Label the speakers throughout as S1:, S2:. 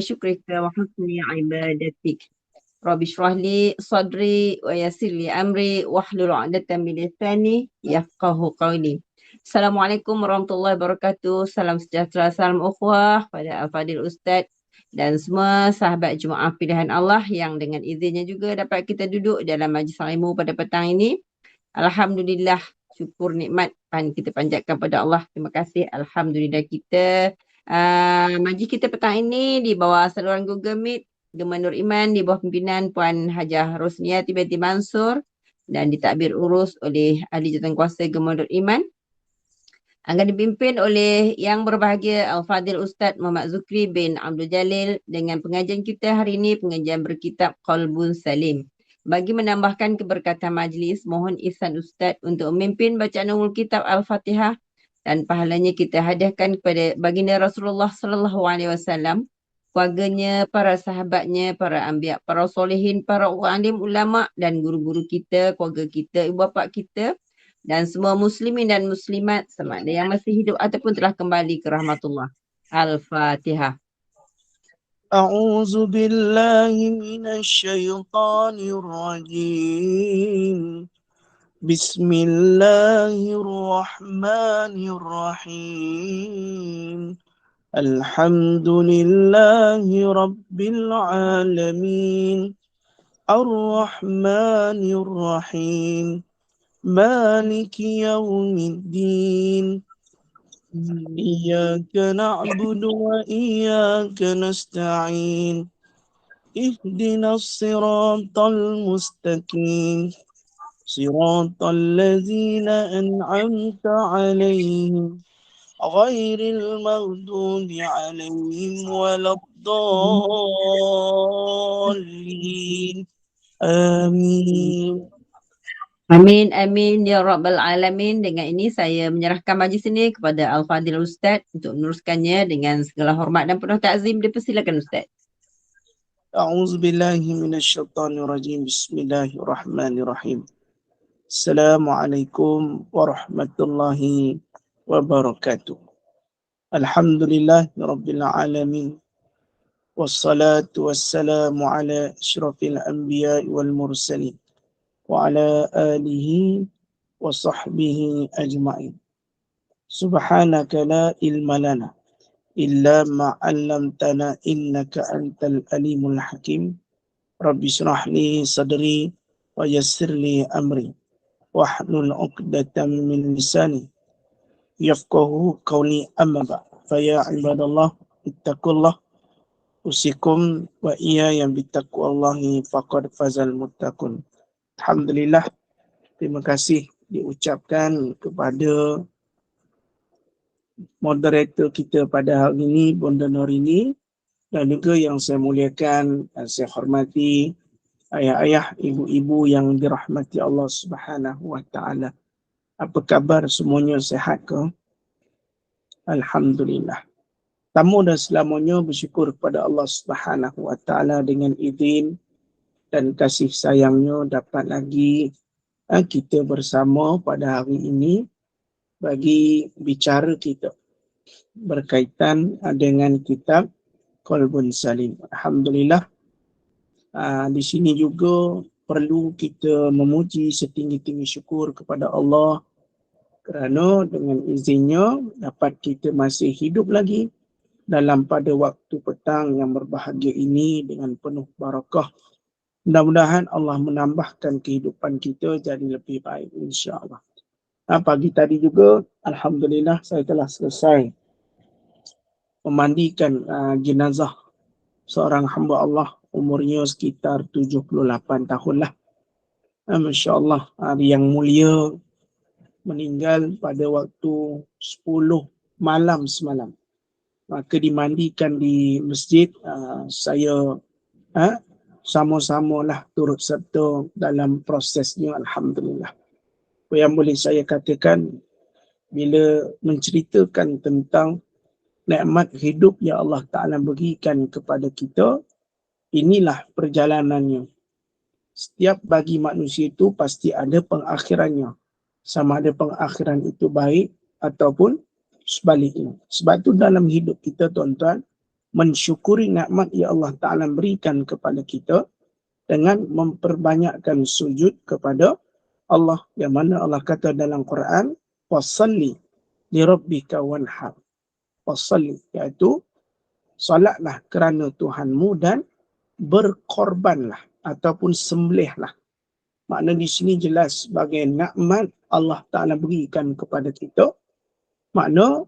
S1: شكرك وحسن عبادتك. رب اشرح لي صدري ويسر لي أمري واحلل عقدة من لساني يفقه قولي. Assalamualaikum warahmatullahi wabarakatuh. Salam sejahtera, salam ukhuwah pada Al-Fadil Ustaz dan semua sahabat Jumaah pilihan Allah yang dengan izinnya juga dapat kita duduk dalam majlis ilmu pada petang ini. Alhamdulillah, syukur nikmat kita panjatkan pada Allah. Terima kasih. Alhamdulillah kita majlis kita petang ini di bawah saluran Google Meet Gema Nur Iman di bawah pimpinan Puan Hajah Rosniati binti Mansur dan ditadbir urus oleh Ahli Jawatankuasa Gema Nur Iman. Akan dipimpin oleh Yang Berbahagia Al-Fadil Ustaz Muhammad Zukri bin Abdul Jalil dengan pengajian kita hari ini, pengajian berkitab Qalbun Salim. Bagi menambahkan keberkatan majlis, mohon ihsan Ustaz untuk memimpin bacaan umul kitab Al-Fatihah dan pahalanya kita hadiahkan kepada baginda Rasulullah sallallahu alaihi wasallam, keluarganya, para sahabatnya, para anbiya, para solehin, para alim ulama dan guru-guru kita, keluarga kita, ibu bapa kita dan semua muslimin dan muslimat sama ada yang masih hidup ataupun telah kembali ke rahmatullah. Al-Fatihah.
S2: أعوذ بالله من الشيطان الرجيم بسم الله الرحمن الرحيم الحمد لله رب العالمين الرحمن الرحيم مالك يوم الدين إياك نعبد وإياك نستعين اهدنا الصراط المستقيم صراط الذين أنعمت عليهم غير المغضوب عليهم ولا الضالين آمين.
S1: Amin, amin, ya Rabbal Alamin. Dengan ini saya menyerahkan majlis ini kepada Al-Fadil Ustaz untuk meneruskannya dengan segala hormat dan penuh takzim. Dipersilakan Ustaz.
S2: أعوذ بالله من الشيطان الرجيم بسم الله الرحمن الرحيم السلام عليكم ورحمة الله وبركاته الحمد لله رب العالمين والصلاة والسلام على أشرف الأنبياء والمرسلين وعلى آله وصحبه أجمعين سبحانك لا علم لنا إلا ما علمتنا إنك أنت العليم الحكيم رب اشرح لي صدري ويسر لي أمري واحلل عقدة من لساني يفقه قولي أما بعد فيا عباد الله اتقوا الله usikum wa iyaya bittaqwallahi faqad fazal muttaqun. Alhamdulillah, terima kasih diucapkan kepada moderator kita pada hari ini, Bonda Norini, dan juga yang saya muliakan dan saya hormati ayah-ayah, ibu-ibu yang dirahmati Allah Subhanahu wa taala. Apa khabar semuanya, sihat ke? Alhamdulillah. Tamu dan selamanya bersyukur kepada Allah Subhanahu wa taala dengan izin dan kasih sayangnya dapat lagi kita bersama pada hari ini bagi bicara kita berkaitan dengan kitab Qalbun Salim. Alhamdulillah, di sini juga perlu kita memuji setinggi-tinggi syukur kepada Allah kerana dengan izinnya dapat kita masih hidup lagi dalam pada waktu petang yang berbahagia ini dengan penuh barakah. Mudah-mudahan Allah menambahkan kehidupan kita jadi lebih baik, insya-Allah. Pagi tadi juga, alhamdulillah, saya telah selesai memandikan jenazah seorang hamba Allah, umurnya sekitar 78 tahun lah. Masya-Allah, hari yang mulia, meninggal pada waktu 10 malam semalam. Maka dimandikan di masjid, saya sama-samalah turut serta dalam prosesnya, alhamdulillah. Apa yang boleh saya katakan bila menceritakan tentang nikmat hidup yang Allah Ta'ala berikan kepada kita, inilah perjalanannya. Setiap bagi manusia itu pasti ada pengakhirannya. Sama ada pengakhiran itu baik ataupun sebaliknya. Sebab tu dalam hidup kita, tuan-tuan, mensyukuri nikmat yang Allah Ta'ala berikan kepada kita dengan memperbanyakkan sujud kepada Allah, yang mana Allah kata dalam Quran, wasalli li rabbika wanhar. Wasalli, iaitu salatlah kerana Tuhanmu dan berkorbanlah ataupun sembelihlah. Makna di sini jelas sebagai nikmat Allah Ta'ala berikan kepada kita. Makna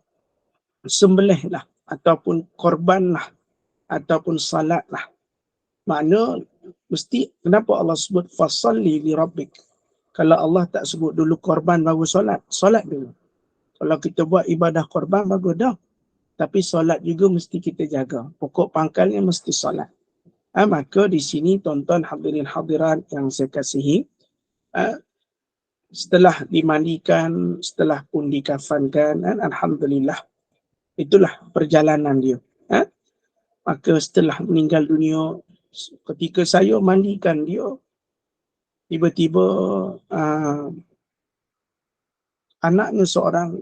S2: sembelihlah ataupun korbanlah ataupun salatlah. Makna mesti, kenapa Allah sebut fasalli li rabbik? Kalau Allah tak sebut dulu korban baru solat, solat dulu. Kalau kita buat ibadah korban bagus dah. Tapi solat juga mesti kita jaga. Pokok pangkalnya mesti solat. Maka di sini tuan-tuan hadirin hadirat yang saya kasihi, setelah dimandikan, setelah pun dikafankan, alhamdulillah, itulah perjalanan dia. Maka setelah meninggal dunia, ketika saya mandikan dia, tiba-tiba anaknya seorang,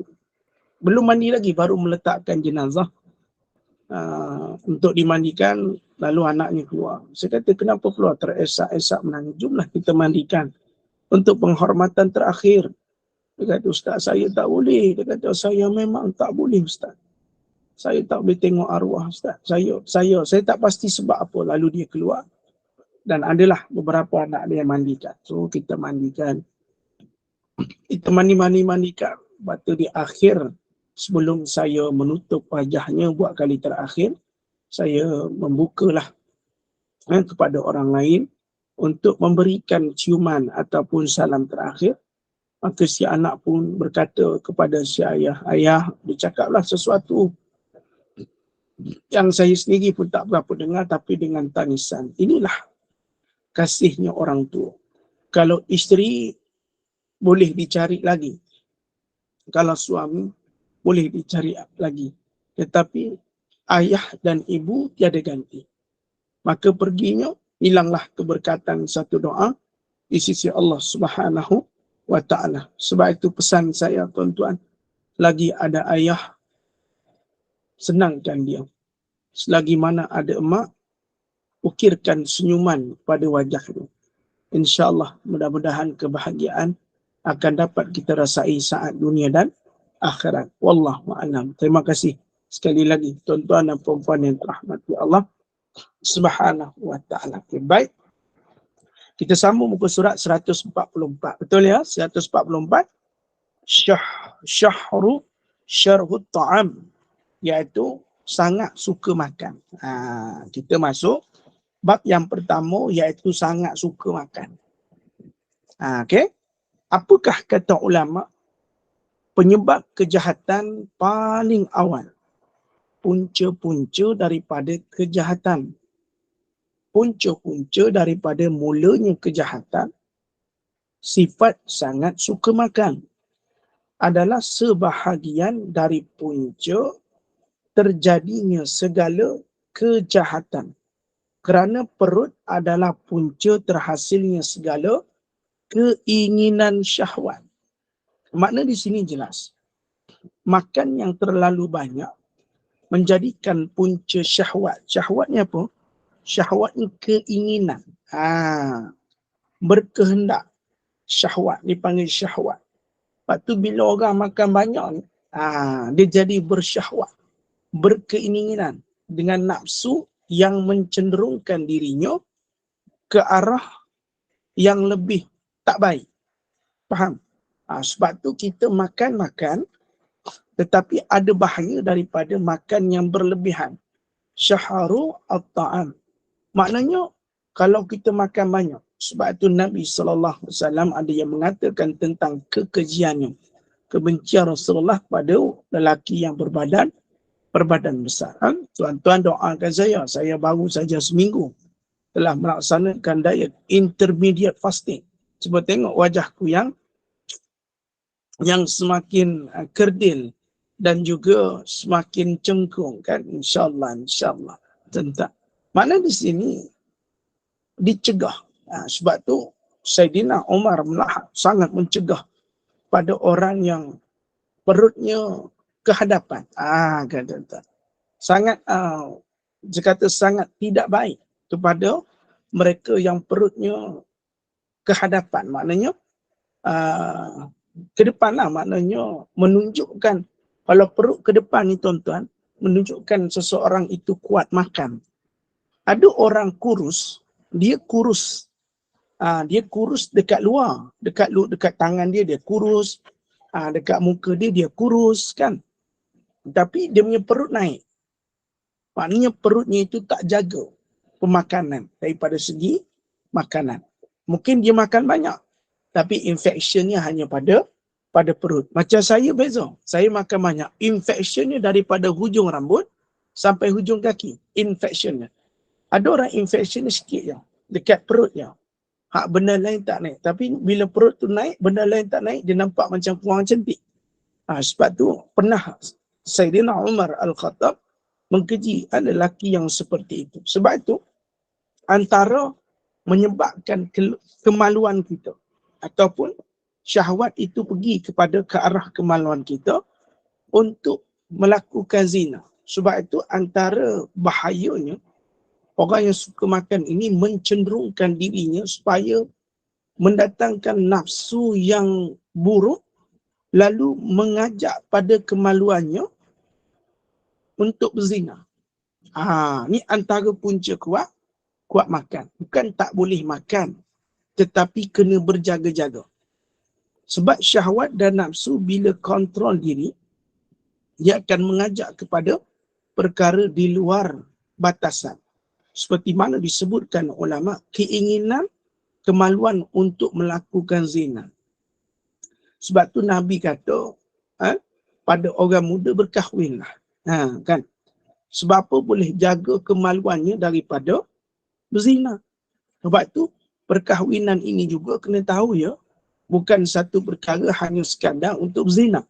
S2: belum mandi lagi, baru meletakkan jenazah untuk dimandikan, lalu anaknya keluar. Saya kata, kenapa keluar? Teresak-esak menangis. Jomlah kita mandikan untuk penghormatan terakhir. Dia kata, Ustaz, saya tak boleh. Dia kata, saya memang tak boleh, Ustaz. Saya tak boleh tengok arwah, Ustaz. Saya tak pasti sebab apa. Lalu dia keluar. Dan adalah beberapa anak dia mandikan. So, kita mandikan. Kita mandikan. Lepas tu di akhir, sebelum saya menutup wajahnya buat kali terakhir, saya membukalah kepada orang lain untuk memberikan ciuman ataupun salam terakhir. Maka si anak pun berkata kepada si ayah, dia cakaplah sesuatu yang saya sendiri pun tak berapa dengar, tapi dengan tangisan. Inilah kasihnya orang tua. Kalau isteri boleh dicari lagi, kalau suami boleh dicari lagi, tetapi ayah dan ibu tiada ganti. Maka perginya, hilanglah keberkatan satu doa di sisi Allah Subhanahu wa Ta'ala. Sebab itu pesan saya, tuan-tuan, lagi ada ayah, senangkan dia. Selagi mana ada emak, ukirkan senyuman pada wajahnya. InsyaAllah, mudah-mudahan kebahagiaan akan dapat kita rasai saat dunia dan akhirat. Wallahu a'lam. Terima kasih sekali lagi, tuan-tuan dan puan-puan yang dirahmati Allah Subhanahu wa Ta'ala. Okay, baik. Kita sambung muka surat 144. Betul ya? 144. Syahru syarhut ta'am. Iaitu sangat suka makan. Kita masuk bab yang pertama, iaitu sangat suka makan. Okay. Apakah kata ulama penyebab kejahatan paling awal? Punca-punca daripada kejahatan. Punca-punca daripada mulanya kejahatan, sifat sangat suka makan adalah sebahagian dari punca terjadinya segala kejahatan. Kerana perut adalah punca terhasilnya segala keinginan syahwat. Makna di sini jelas. Makan yang terlalu banyak menjadikan punca syahwat. Syahwatnya apa? Syahwatnya keinginan. Berkehendak. Syahwat, dipanggil syahwat. Lepas tu bila orang makan banyak ni, dia jadi bersyahwat. Berkeinginan. Dengan nafsu yang mencenderungkan dirinya ke arah yang lebih tak baik. Faham? Sebab tu kita makan-makan, tetapi ada bahaya daripada makan yang berlebihan. Syaharu at-ta'am. Maknanya, kalau kita makan banyak, sebab itu Nabi SAW ada yang mengatakan tentang kekejiannya. Kebencian Rasulullah pada lelaki yang berbadan besar. Tuan-tuan doakan saya baru saja seminggu telah melaksanakan diet intermediate fasting. Cuba tengok wajahku yang semakin kerdil dan juga semakin cengkung, kan? InsyaAllah. Tentang mana di sini dicegah. Sebab tu Saidina Umar sangat mencegah pada orang yang perutnya ke hadapan. Sangat Dia kata sangat tidak baik kepada mereka yang perutnya ke hadapan, maknanya ke depan lah, maknanya menunjukkan kalau perut ke depan ni tuan-tuan, menunjukkan seseorang itu kuat makan. Ada orang kurus, dia kurus, dia kurus dekat luar, dekat tangan dia kurus, dekat muka dia kurus kan. Tapi dia punya perut naik. Maknanya perutnya itu tak jaga pemakanan daripada segi makanan. Mungkin dia makan banyak, tapi infectionnya hanya pada perut. Macam saya beza. Saya makan banyak. Infectionnya daripada hujung rambut sampai hujung kaki. Infectionnya. Ada orang infectionnya sikit je. Dekat perut je. Hak benda lain tak naik. Tapi bila perut tu naik, benda lain tak naik, dia nampak macam kurang cantik. Sebab tu pernah Sayyidina Umar Al-Khattab mengkeji ada lelaki yang seperti itu. Sebab itu antara menyebabkan kemaluan kita ataupun syahwat itu pergi kepada ke arah kemaluan kita untuk melakukan zina. Sebab itu antara bahayanya orang yang suka makan ini mencenderungkan dirinya supaya mendatangkan nafsu yang buruk lalu mengajak pada kemaluannya untuk berzina. Ni antara punca kuat makan. Bukan tak boleh makan, tetapi kena berjaga-jaga. Sebab syahwat dan nafsu bila kontrol diri, dia akan mengajak kepada perkara di luar batasan. Seperti mana disebutkan ulama, keinginan, kemaluan untuk melakukan zina. Sebab tu Nabi kata, pada orang muda berkahwinlah. Kan? Sebab apa? Boleh jaga kemaluannya daripada berzina. Sebab tu perkahwinan ini juga kena tahu ya, bukan satu perkara hanya sekadar untuk berzina,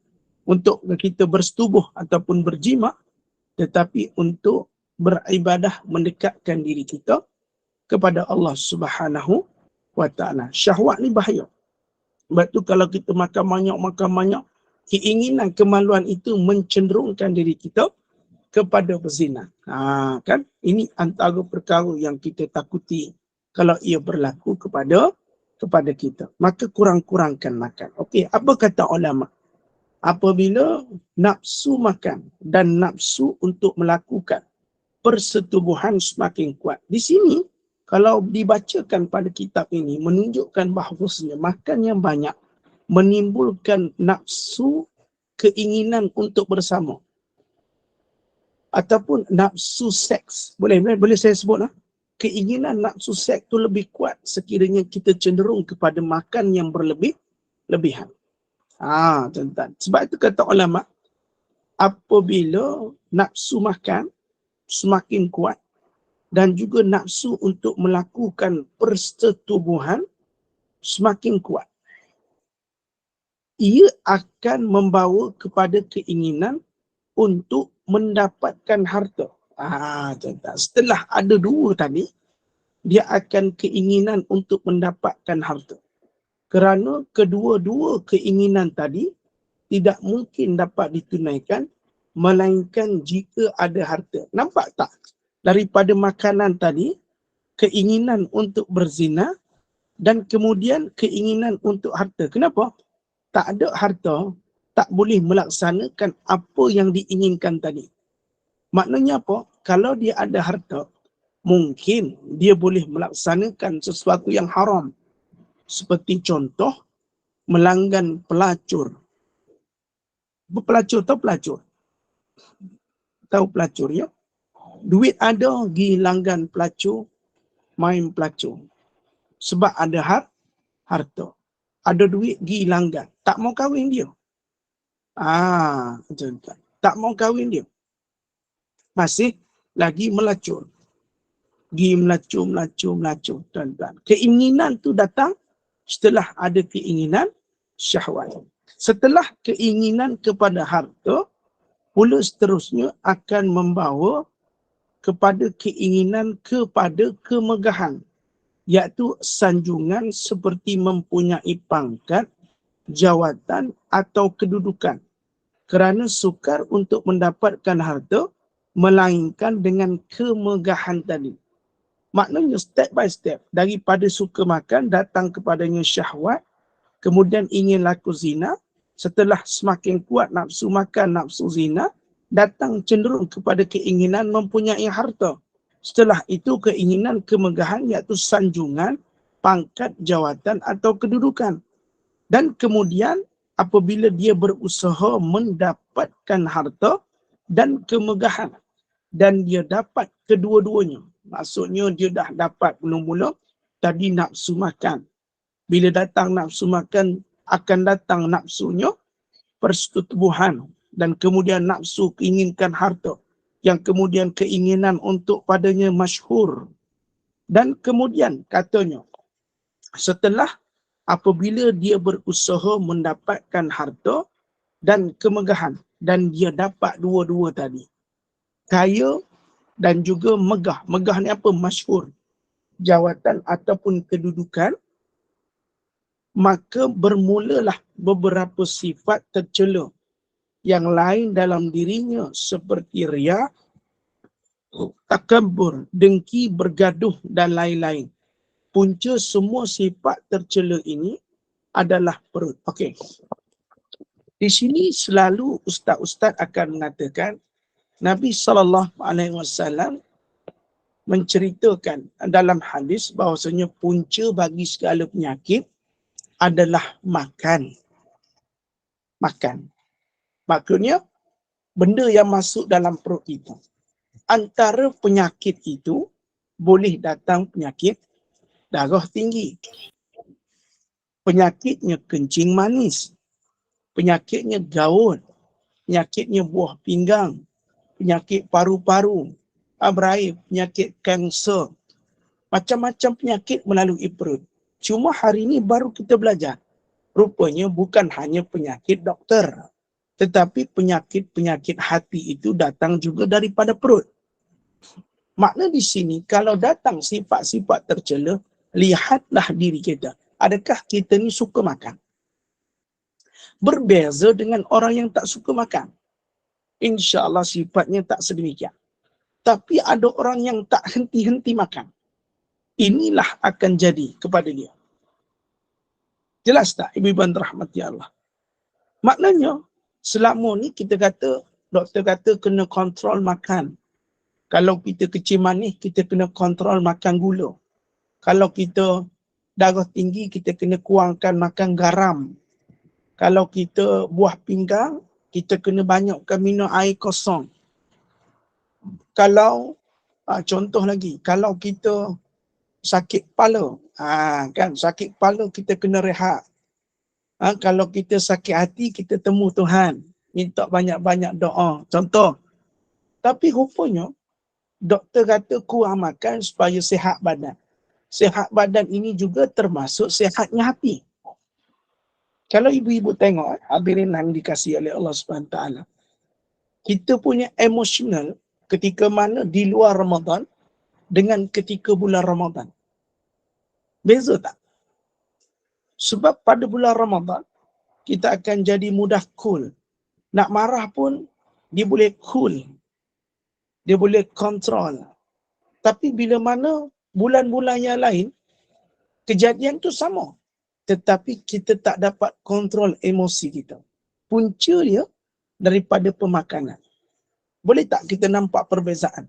S2: untuk kita bersetubuh ataupun berjima, tetapi untuk beribadah, mendekatkan diri kita kepada Allah Subhanahu wa ta'ala. Syahwat ni bahaya. Sebab tu kalau kita makan banyak, keinginan kemaluan itu mencenderungkan diri kita kepada berzina. Kan? Ini antara perkara yang kita takuti kalau ia berlaku kepada kita. Maka kurang-kurangkan makan. Okey, apa kata ulama? Apabila nafsu makan dan nafsu untuk melakukan persetubuhan semakin kuat. Di sini, kalau dibacakan pada kitab ini, menunjukkan bahawasanya makan yang banyak menimbulkan nafsu keinginan untuk bersama. Ataupun nafsu seks. Boleh saya sebut lah. Keinginan nafsu seks itu lebih kuat sekiranya kita cenderung kepada makan yang berlebihan. Tuan-tuan. Sebab itu kata ulama, apabila nafsu makan semakin kuat dan juga nafsu untuk melakukan persetubuhan semakin kuat, ia akan membawa kepada keinginan untuk mendapatkan harta. Setelah ada dua tadi, dia akan keinginan untuk mendapatkan harta. Kerana kedua-dua keinginan tadi tidak mungkin dapat ditunaikan melainkan jika ada harta. Nampak tak? Daripada makanan tadi, keinginan untuk berzina dan kemudian keinginan untuk harta. Kenapa? Tak ada harta, tak boleh melaksanakan apa yang diinginkan tadi. Maknanya apa? Kalau dia ada harta, mungkin dia boleh melaksanakan sesuatu yang haram. Seperti contoh, melanggan pelacur. Pelacur tahu pelacur? Tahu pelacur ya? Duit ada, pergi langgan pelacur, main pelacur. Sebab ada harta. Ada duit, pergi langgan. Tak mau kahwin dia. Tak mau kahwin dia. Masih lagi melacur. Pergi melacur. Tuan-tuan. Keinginan tu datang setelah ada keinginan syahwat. Setelah keinginan kepada harta, pula seterusnya akan membawa kepada keinginan kepada kemegahan, iaitu sanjungan seperti mempunyai pangkat, jawatan atau kedudukan. Kerana sukar untuk mendapatkan harta, melainkan dengan kemegahan tadi. Maknanya step by step, daripada suka makan datang kepadanya syahwat, kemudian ingin laku zina, setelah semakin kuat nafsu makan, nafsu zina, datang cenderung kepada keinginan mempunyai harta. Setelah itu keinginan kemegahan, iaitu sanjungan, pangkat, jawatan atau kedudukan. Dan kemudian apabila dia berusaha mendapatkan harta dan kemegahan, dan dia dapat kedua-duanya, maksudnya dia dah dapat mula-mula tadi nafsu makan. Bila datang nafsu makan, akan datang nafsunya persetubuhan, dan kemudian nafsu inginkan harta, yang kemudian keinginan untuk padanya masyhur. Dan kemudian katanya, setelah apabila dia berusaha mendapatkan harta dan kemegahan, dan dia dapat dua-dua tadi, kaya dan juga megah. Megah ni apa? Masyhur, jawatan ataupun kedudukan. Maka bermulalah beberapa sifat tercela yang lain dalam dirinya, seperti riya, takabur, dengki, bergaduh dan lain-lain. Punca semua sifat tercela ini adalah perut. Okey. Di sini selalu ustaz-ustaz akan mengatakan Nabi SAW menceritakan dalam hadis bahawasanya punca bagi segala penyakit adalah makan. Makan. Maksudnya, benda yang masuk dalam perut itu. Antara penyakit itu, boleh datang penyakit darah tinggi. Penyakitnya kencing manis. Penyakitnya gaut. Penyakitnya buah pinggang. Penyakit paru-paru. Berair, penyakit kanser. Macam-macam penyakit melalui perut. Cuma hari ini baru kita belajar. Rupanya bukan hanya penyakit doktor, tetapi penyakit-penyakit hati itu datang juga daripada perut. Makna di sini, kalau datang sifat-sifat tercela, lihatlah diri kita. Adakah kita ni suka makan? Berbeza dengan orang yang tak suka makan. InsyaAllah sifatnya tak sedemikian. Tapi ada orang yang tak henti-henti makan. Inilah akan jadi kepada dia. Jelas tak, Ibu-Ibu yang dirahmati Allah? Maknanya, selama ni kita kata, doktor kata kena kontrol makan. Kalau kita kecil manis, kita kena kontrol makan gula. Kalau kita darah tinggi, kita kena kurangkan makan garam. Kalau kita buah pinggang, kita kena banyakkan minum air kosong. Kalau, contoh lagi, kalau kita sakit kepala, kan sakit kepala kita kena rehat. Kalau kita sakit hati, kita temu Tuhan. Minta banyak-banyak doa. Contoh. Tapi rupanya, doktor kata kurang makan supaya sihat badan. Sihat badan ini juga termasuk sihatnya hati. Kalau ibu-ibu tengok, hadirin yang dikasihi oleh Allah SWT, kita punya emosional ketika mana di luar Ramadan dengan ketika bulan Ramadan. Beza tak? Sebab pada bulan Ramadan, kita akan jadi mudah cool. Nak marah pun, dia boleh cool. Dia boleh kontrol. Tapi bila mana bulan-bulan yang lain, kejadian tu sama. Tetapi kita tak dapat kontrol emosi kita. Punca dia daripada pemakanan. Boleh tak kita nampak perbezaan?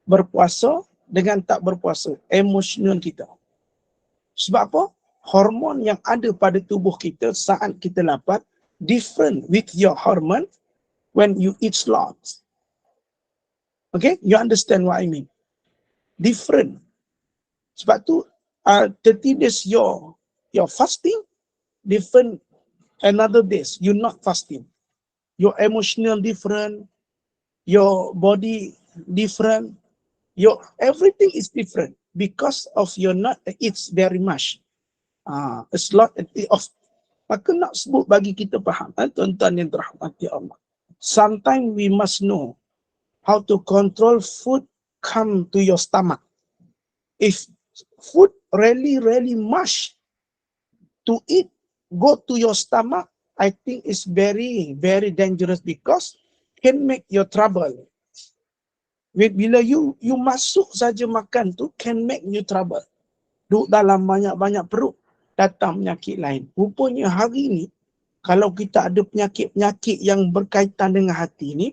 S2: Berpuasa dengan tak berpuasa. Emosional kita. Sebab apa? Hormon yang ada pada tubuh kita saat kita lapar different with your hormone when you eat slots. Okay? You understand what I mean? Different. Sebab tu 30 days you're fasting, different another days you're not fasting. Your emotional different, your body different, your everything is different because of your not eats very much. A lot of, maka nak sebut bagi kita faham, tuan-tuan yang dirahmati Allah. Sometimes we must know how to control food come to your stomach. If food really much to eat go to your stomach, I think it's very, very dangerous because can make your trouble. Bila you masuk saja makan tu can make you trouble. Duduk dalam banyak-banyak perut, datang penyakit lain. Rupanya hari ni, kalau kita ada penyakit-penyakit yang berkaitan dengan hati ni,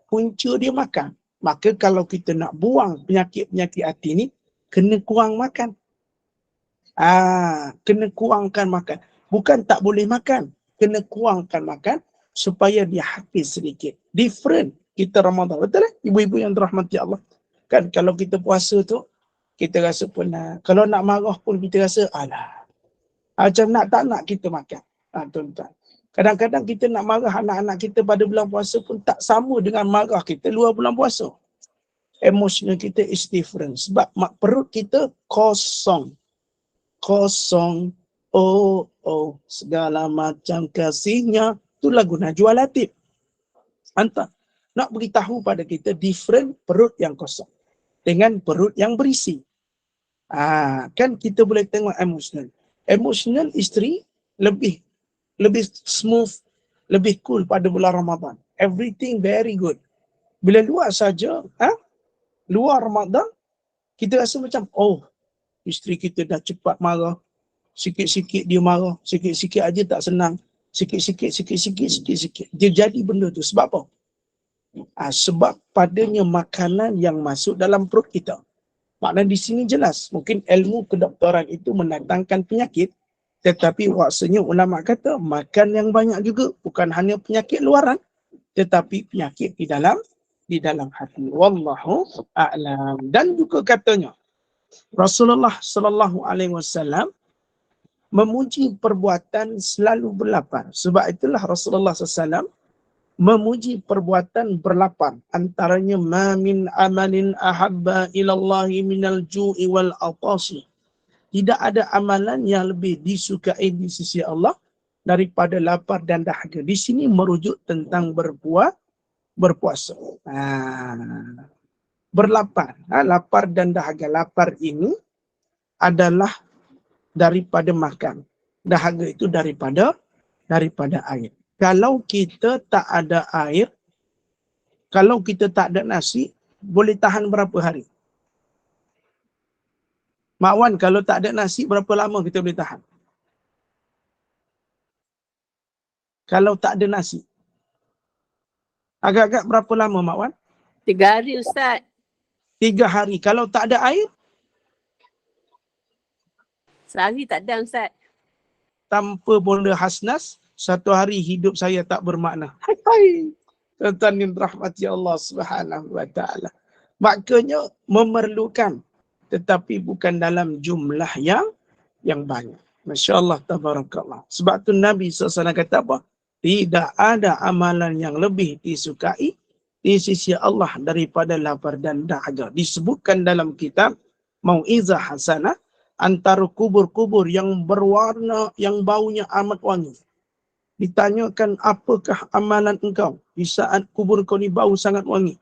S2: punca dia makan. Maka kalau kita nak buang penyakit-penyakit hati ni, kena kurang makan. Kena kurangkan makan. Bukan tak boleh makan, kena kurangkan makan supaya dia habis sedikit. Different kita Ramadan. Betul tak? Ibu-ibu yang dirahmati Allah. Kan kalau kita puasa tu, kita rasa penat. Kalau nak marah pun kita rasa, alah. Macam nak tak nak kita makan. Tuan-tuan. Kadang-kadang kita nak marah anak-anak kita pada bulan puasa pun tak sama dengan marah kita luar bulan puasa. Emotional kita is different. Sebab perut kita kosong. Kosong. Oh, segala macam kasihnya. Itu lagu Najwa Latif. Hantar. Nak beritahu pada kita different perut yang kosong dengan perut yang berisi. Kan kita boleh tengok emotional. Emotional isteri lebih smooth, lebih cool pada bulan Ramadan. Everything very good. Bila luar saja, luar Ramadan, kita rasa macam, isteri kita dah cepat marah. Sikit-sikit dia marah, sikit-sikit aja tak senang. Sikit-sikit. Dia jadi benda tu. Sebab apa? Sebab padanya makanan yang masuk dalam perut kita. Maknanya di sini jelas, mungkin ilmu kedoktoran itu mendatangkan penyakit, tetapi maksudnya ulama kata makan yang banyak juga bukan hanya penyakit luaran, tetapi penyakit di dalam hati. Wallahu a'lam. Dan juga katanya Rasulullah sallallahu alaihi wasallam memuji perbuatan selalu berlapar. Sebab itulah Rasulullah SAW memuji perbuatan berlapar. Antaranya, ma min amalin ahabba ilallahi minal ju'i wal atasi. Tidak ada amalan yang lebih disukai di sisi Allah daripada lapar dan dahaga. Di sini merujuk tentang berpuasa. Berlapar. Lapar dan dahaga. Lapar ini adalah daripada makan. Dahaga itu daripada air. Kalau kita tak ada air, kalau kita tak ada nasi, boleh tahan berapa hari? Mak Wan, kalau tak ada nasi, berapa lama kita boleh tahan? Kalau tak ada nasi. Agak-agak berapa lama Mak Wan?
S3: 3 hari Ustaz.
S2: 3 hari. Kalau tak ada air?
S3: Sehari tak ada Ustaz.
S2: Tanpa bonda Hasnas, 1 hari hidup saya tak bermakna. Hai. Tuan-tuan yang dirahmati Allah Subhanahu wa taala. Maknanya memerlukan, tetapi bukan dalam jumlah yang banyak. Masya-Allah, tabarakallah. Sebab tu Nabi SAW kata apa? Tidak ada amalan yang lebih disukai di sisi Allah daripada lapar dan dahaga. Disebutkan dalam kitab Mau'izah Hasanah, antara kubur-kubur yang berwarna, yang baunya amat wangi. Ditanyakan, apakah amalan engkau di saat kubur kau ni bau sangat wangi?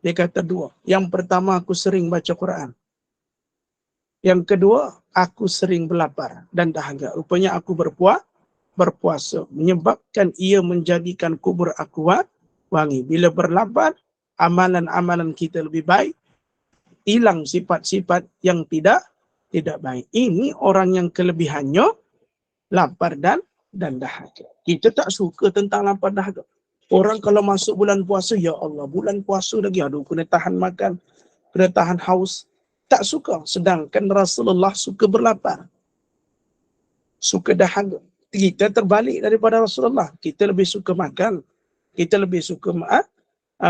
S2: Dia kata 2. Yang pertama, aku sering baca Quran. Yang kedua, aku sering berlapar dan dahaga. Rupanya aku berpuasa. Menyebabkan ia menjadikan kubur aku wangi. Bila berlapar, amalan-amalan kita lebih baik. Hilang sifat-sifat yang tidak baik. Ini orang yang kelebihannya lapar dan dahaga. Kita tak suka tentang lapar dahaga. Orang kalau masuk bulan puasa, ya Allah, bulan puasa lagi, aduh, kena tahan makan, kena tahan haus. Tak suka. Sedangkan Rasulullah suka berlapar, suka dahaga. Kita terbalik daripada Rasulullah. Kita lebih suka makan, kita lebih suka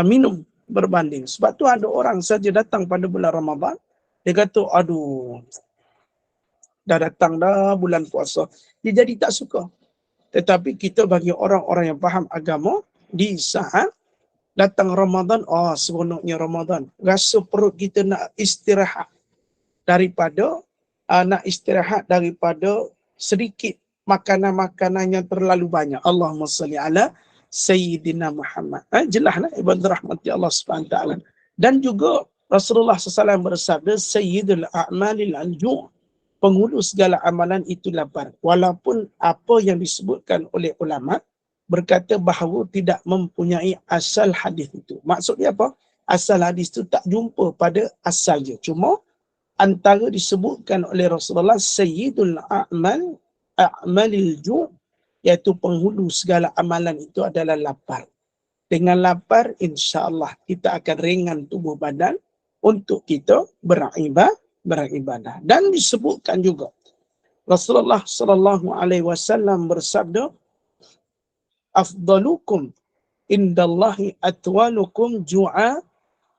S2: minum berbanding. Sebab tu ada orang saja datang pada bulan Ramadan, dia kata, aduh, dah datang dah bulan puasa, dia jadi tak suka. Tetapi kita bagi orang-orang yang faham agama, di saat datang Ramadan, seronoknya Ramadan. Rasa perut kita nak istirahat daripada sedikit makanan-makanan yang terlalu banyak. Allahumma salli ala Sayyidina Muhammad. Jelaslah ibadah rahmati Allah Subhanahu taala. Dan juga Rasulullah SAW bersabda, Sayyidul a'malil al-ju'. Penghulu segala amalan itu lapar. Walaupun apa yang disebutkan oleh ulama berkata bahawa tidak mempunyai asal hadis itu. Maksudnya apa? Asal hadis tu tak jumpa pada asalnya. Cuma antara disebutkan oleh Rasulullah Sayyidul A'malil Ju', iaitu penghulu segala amalan itu adalah lapar. Dengan lapar, insya-Allah kita akan ringan tubuh badan untuk kita beribadah. Dan disebutkan juga Rasulullah sallallahu alaihi wasallam bersabda, afdalukum indallahi atwalukum ju'a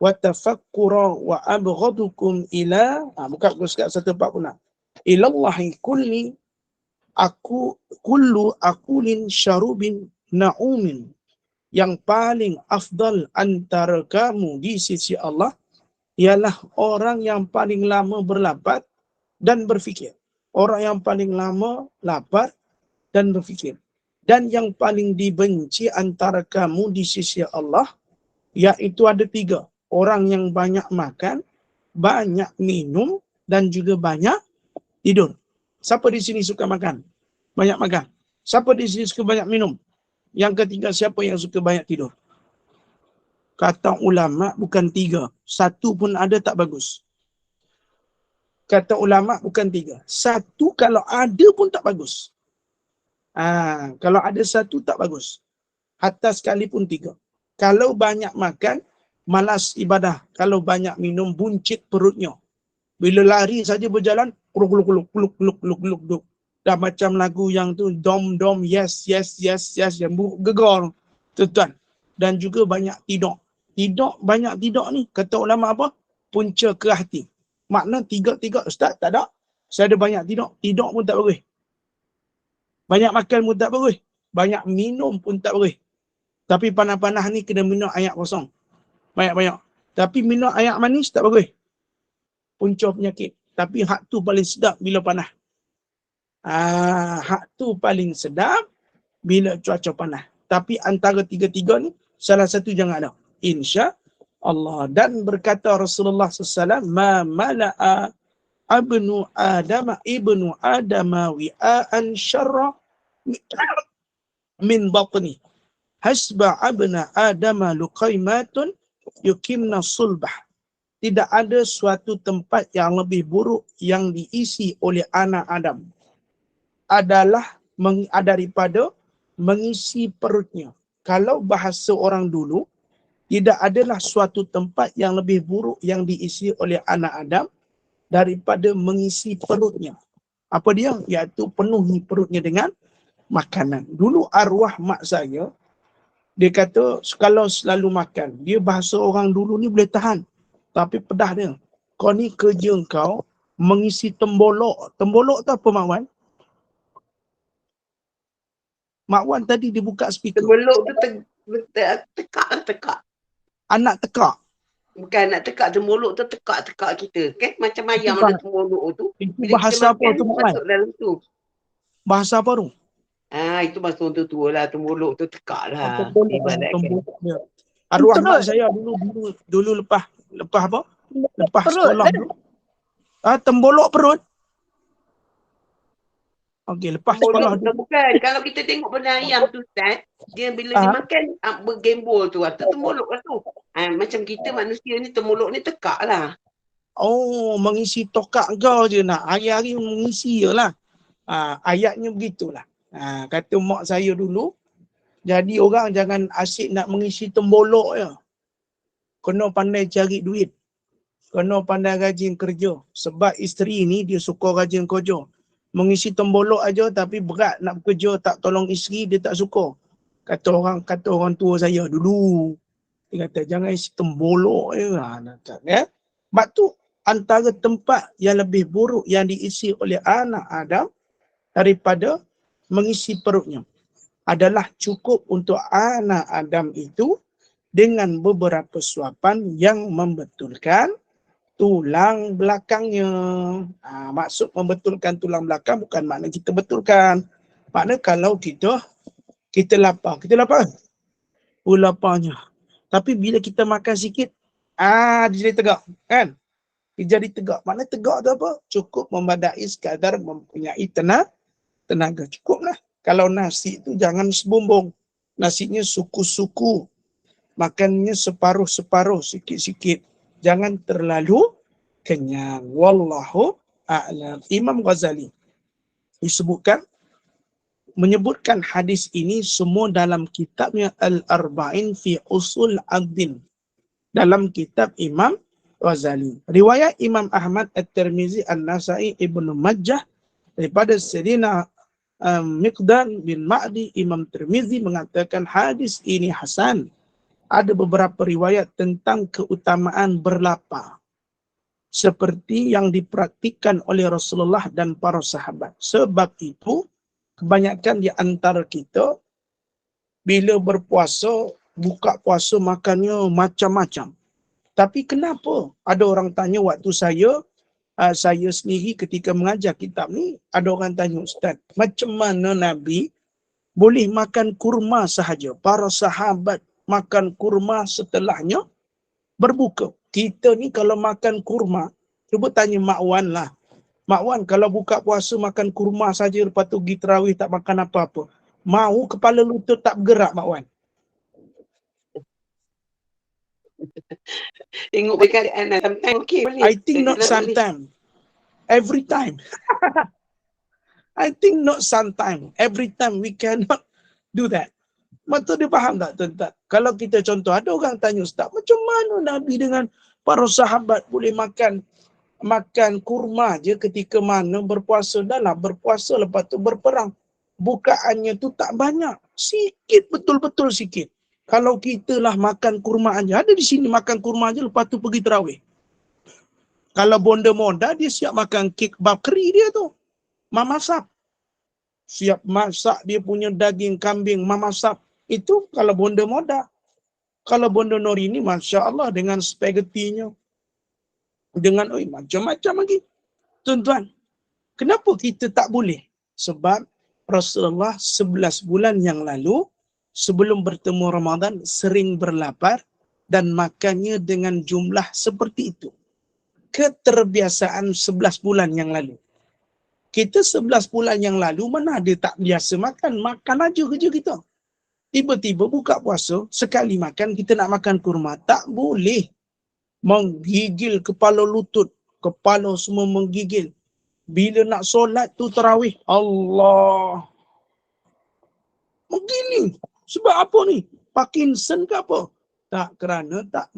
S2: wa tafakkura wa abghadukum ila, buka surat 140, ilallahi kullu akulin syarubin na'umin, yang paling afdal antara kamu di sisi Allah ialah orang yang paling lama berlapar dan berfikir. Orang yang paling lama lapar dan berfikir. Dan yang paling dibenci antara kamu di sisi Allah, iaitu ada 3. Orang yang banyak makan, banyak minum, dan juga banyak tidur. Siapa di sini suka makan? Banyak makan. Siapa di sini suka banyak minum? Yang ketiga, siapa yang suka banyak tidur? Kata ulama bukan 3. 1 pun ada tak bagus. Kata ulama bukan 3. 1 kalau ada pun tak bagus. Kalau ada 1 tak bagus. Hatta sekalipun 3. Kalau banyak makan, malas ibadah. Kalau banyak minum, buncit perutnya. Bila lari saja berjalan, kuluk. Dah macam lagu yang tu, dom, yes, yang gegar. Tuan. Dan juga banyak tidur. Banyak tidur ni, kata ulama apa? Punca ke hati. Makna 3, Ustaz, tak ada. Saya ada banyak tidur pun tak boleh. Banyak makan pun tak boleh. Banyak minum pun tak boleh. Tapi panas-panas ni kena minum air kosong. Banyak-banyak. Tapi minum air manis tak boleh. Punca penyakit. Tapi hak tu paling sedap bila panas. Hak tu paling sedap bila cuaca panas. Tapi antara 3 ni, salah satu jangan ada. Insya Allah. Dan berkata Rasulullah SAW, ma mala'a ibnu adama wi'aan syarra min batni hasba abna adama luqaimatun yukimna sulbah. Tidak ada suatu tempat yang lebih buruk yang diisi oleh anak Adam daripada mengisi perutnya. Kalau bahasa orang dulu, tidak adalah suatu tempat yang lebih buruk yang diisi oleh anak Adam daripada mengisi perutnya. Apa dia? Iaitu penuhi perutnya dengan makanan. Dulu arwah mak saya, dia kata kalau selalu makan, dia bahasa orang dulu ni boleh tahan. Tapi pedah dia. Kau ni kerja kau mengisi tembolok. Tembolok tu apa, Mak Wan? Mak Wan tadi dia buka speaker.
S3: Tembolok tu tekak.
S2: Anak tekak.
S3: Bukan nak tekak, tembolok tu tekak kita. Okay? Macam ayam ada tembolok tu.
S2: Itu
S3: Bila
S2: bahasa
S3: kita
S2: apa tu, Mak Wan?
S3: masuk dalam tu.
S2: Bahasa apa tu?
S3: Itu bahasa orang tua lah. Tembolok tu tekak lah.
S2: Tembolok dia. Arwah mak saya dulu lepas apa? Lepas perut sekolah dulu. Tembolok perut. Okey, lepas sekolah dulu.
S3: Bukan. Kalau kita tengok benda ayam tu, Ustaz, dia bila dia makan bergembol tu. Atau tembolok lah tu. Macam kita manusia ni, tembolok ni tekak lah.
S2: Oh, mengisi tokak kau je nak. Hari-hari mengisi je lah. Ayatnya begitulah. Kata mak saya dulu, jadi orang jangan asyik nak mengisi tembolok je. Kena pandai cari duit. Kena pandai rajin kerja. Sebab isteri ni dia suka rajin kerja. Mengisi tembolok aja tapi berat nak bekerja, tak tolong isteri, dia tak suka. Kata orang tua saya dulu. Dia kata jangan isi tembolok je. Sebab tu antara tempat yang lebih buruk yang diisi oleh anak Adam daripada mengisi perutnya adalah cukup untuk anak Adam itu dengan beberapa suapan yang membetulkan tulang belakangnya. Maksud membetulkan tulang belakang bukan makna kita betulkan. Makna kalau kita lapar. Kita lapar? Laparnya. Tapi bila kita makan sikit, dia jadi tegak. Kan? Dia jadi tegak. Makna tegak tu apa? Cukup memadai sekadar mempunyai tenaga. Cukup lah. Kalau nasi tu jangan sebumbung. Nasinya suku-suku. Makannya separuh-separuh, sikit-sikit. Jangan terlalu kenyang. Wallahu a'lam. Imam Ghazali menyebutkan hadis ini semua dalam kitabnya Al-Arba'in fi Usul Ad-Din. Dalam kitab Imam Ghazali. Riwayat Imam Ahmad, At-Tirmizi, An-Nasai, Ibnu Majah daripada Sayyidina Miqdad bin Ma'di, Imam Tirmizi mengatakan hadis ini hasan. Ada beberapa riwayat tentang keutamaan berlapar seperti yang dipraktikkan oleh Rasulullah dan para sahabat. Sebab itu kebanyakan di antara kita bila berpuasa, buka puasa makannya macam-macam. Tapi kenapa ada orang tanya waktu saya sendiri ketika mengajar kitab ni, ada orang tanya, Ustaz, macam mana Nabi boleh makan kurma sahaja? Para sahabat makan kurma setelahnya berbuka. Kita ni kalau makan kurma, cuba tanya Mak Wan lah. Mak Wan kalau buka puasa makan kurma saja, lepas tu pergi tarawih tak makan apa-apa. Mau kepala lutut tak bergerak, Mak Wan?
S3: Tengok keadaan sometimes okey boleh.
S2: I think not sometime. Every time. I think not sometime. Every time we cannot do that. Mata dia faham tak tuan-tuan? Kalau kita contoh, ada orang tanya, Ustaz, macam mana Nabi dengan para sahabat boleh makan kurma je ketika mana berpuasa? Dah lah berpuasa, lepas tu berperang. Bukaannya tu tak banyak. Sikit, betul-betul sikit. Kalau kita lah makan kurma aja, ada di sini makan kurma aja, lepas tu pergi tarawih. Kalau bonda moda, dia siap makan kek bakri dia tu. Mamasap. Siap masak dia punya daging kambing, mamasap. Itu kalau bonda moda. Kalau bonda Nori ni, Masya Allah, dengan spaghettinya. Dengan macam-macam lagi. Tuan-tuan, kenapa kita tak boleh? Sebab Rasulullah 11 bulan yang lalu, sebelum bertemu Ramadan, sering berlapar dan makannya dengan jumlah seperti itu. Keterbiasaan 11 bulan yang lalu. Kita 11 bulan yang lalu mana ada tak biasa makan. Makan aja kerja kita. Tiba-tiba buka puasa, sekali makan kita nak makan kurma. Tak boleh. Menggigil kepala lutut. Kepala semua menggigil. Bila nak solat tu tarawih, Allah. Menggiling. Sebab apa ni? Parkinson ke apa? Tak, kerana tak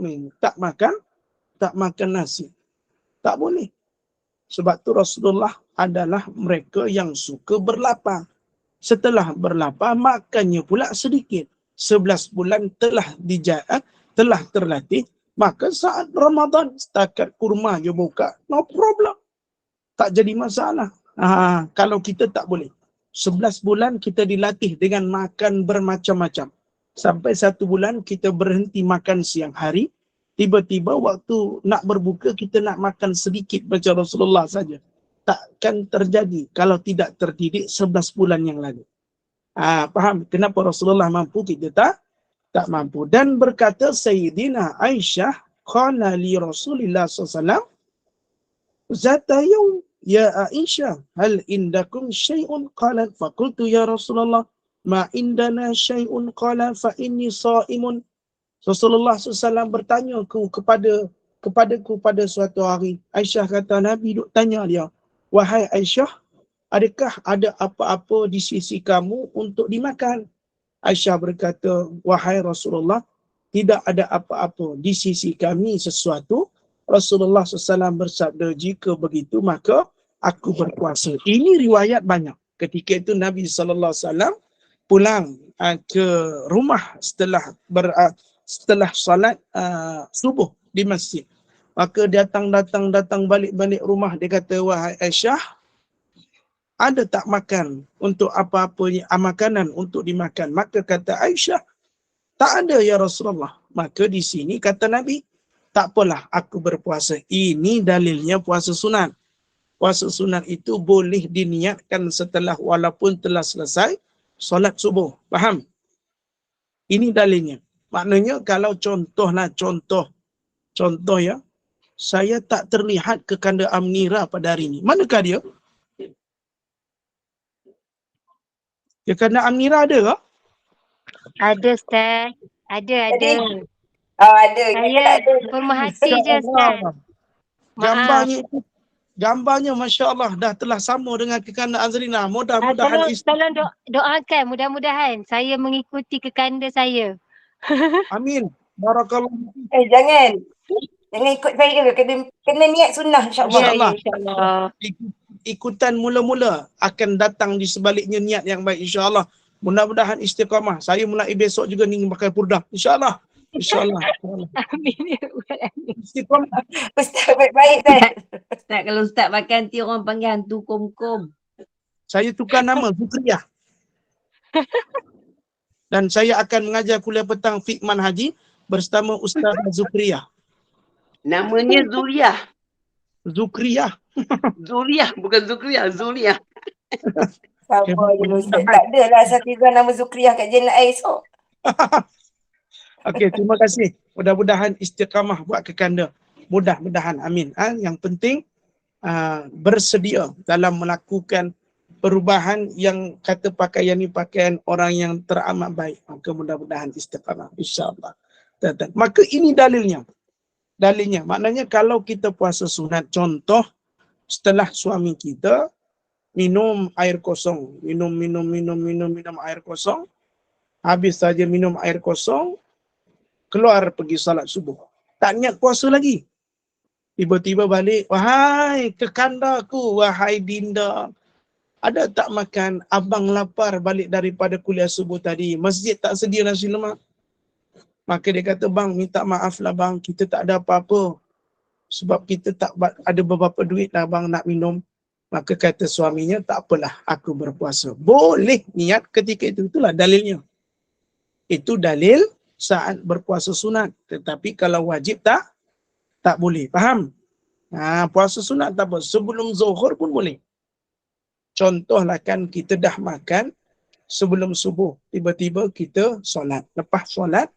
S2: makan nasi. Tak boleh. Sebab tu Rasulullah adalah mereka yang suka berlapar. Setelah berlapar, makannya pula sedikit. 11 bulan telah terlatih. Maka saat Ramadan, setakat kurma je buka. No problem. Tak jadi masalah. Kalau kita tak boleh. 11 bulan kita dilatih dengan makan bermacam-macam. Sampai 1 bulan kita berhenti makan siang hari. Tiba-tiba waktu nak berbuka kita nak makan sedikit macam Rasulullah saja. Takkan terjadi kalau tidak terdidik 11 bulan yang lalu. Faham kenapa Rasulullah mampu, kita tak mampu. Dan berkata Sayyidina Aisyah, qala li Rasulillah SAW, zata yawm ya Aisyah, hal indakum syai'un? Qalat faqultu ya Rasulullah, ma indana syai'un, qala fa inni sha'imun. Rasulullah SAW bertanya kepadaku pada suatu hari. Aisyah kata, Nabi duk tanya dia, wahai Aisyah, adakah ada apa-apa di sisi kamu untuk dimakan? Aisyah berkata, wahai Rasulullah, tidak ada apa-apa di sisi kami sesuatu. Rasulullah SAW bersabda, jika begitu maka aku berpuasa. Ini riwayat banyak. Ketika itu Nabi SAW pulang ke rumah setelah salat subuh di masjid. Maka datang balik rumah, dia kata, wahai Aisyah, ada tak makan untuk apa-apa makanan untuk dimakan? Maka kata Aisyah, tak ada ya Rasulullah. Maka di sini kata Nabi, tak apalah aku berpuasa. Ini dalilnya puasa sunat. Puasa sunat itu boleh diniatkan setelah walaupun telah selesai solat subuh. Faham? Ini dalilnya. Maknanya kalau contoh ya, saya tak terlihat Kekanda Amnira pada hari ini. Manakah dia? Kekanda Amnira ada ke?
S4: Ada, Ustaz. Ada.
S5: Ada. Kita tak
S4: Saya
S5: ada.
S4: pemerhati je
S2: Masya
S4: Ustaz.
S2: Allah.
S4: Maaf.
S2: Gambarnya Masya Allah dah telah sama dengan kekanda Azrina. Mudah-mudahan
S4: Tolong doakan mudah-mudahan saya mengikuti kekanda saya.
S2: Amin. Barakallah.
S5: Jangan. Jangan ikut saya. Kena niat sunnah insyaAllah.
S2: Masya Allah.
S4: InsyaAllah.
S2: Ikutan mula-mula akan datang di sebaliknya niat yang baik insya-Allah. Mudah-mudahan istiqamah. Saya mulai besok juga ni pakai purdah. Insya-Allah. Insya-Allah.
S4: Amin.
S2: Istiqamah.
S5: Ustaz baik-baik Ustaz.
S1: Ustaz, kalau Ustaz pakai nanti orang panggil hantu kom-kom.
S2: Saya tukar nama Zukriyah. Dan saya akan mengajar kuliah petang fiqh manhaji bersama Ustaz Zukriyah.
S3: Namanya Zuriah.
S2: Zukriyah.
S3: Zuriah, bukan Zukriah, Zuriah.
S5: Sabar je Ustaz. Tak adalah Safizah nama Zukriyah kat Jannah Air esok.
S2: Okey, terima kasih. Mudah-mudahan istiqamah buat kekanda. Mudah-mudahan, amin. Yang penting bersedia dalam melakukan perubahan yang kata pakaian ni pakaian orang yang teramat baik. Maka mudah-mudahan istiqamah, insya-Allah. Maka ini dalilnya. Maknanya kalau kita puasa sunat, contoh setelah suami kita minum air kosong, minum air kosong, habis saja minum air kosong, keluar pergi salat subuh. Tak niat puasa lagi. Tiba-tiba balik, wahai kekandaku, wahai dinda, ada tak makan? Abang lapar balik daripada kuliah subuh tadi. Masjid tak sedia nasi lemak. Maka dia kata, bang, minta maaf lah bang, kita tak ada apa-apa. Sebab kita tak ada beberapa duit lah bang nak minum. Maka kata suaminya, tak apalah, aku berpuasa. Boleh niat ketika itu. Itulah dalilnya. Itu dalil saat berpuasa sunat. Tetapi kalau wajib tak boleh. Faham? Puasa sunat tak apa. Sebelum zuhur pun boleh. Contohlah kan kita dah makan sebelum subuh. Tiba-tiba kita solat. Lepas solat,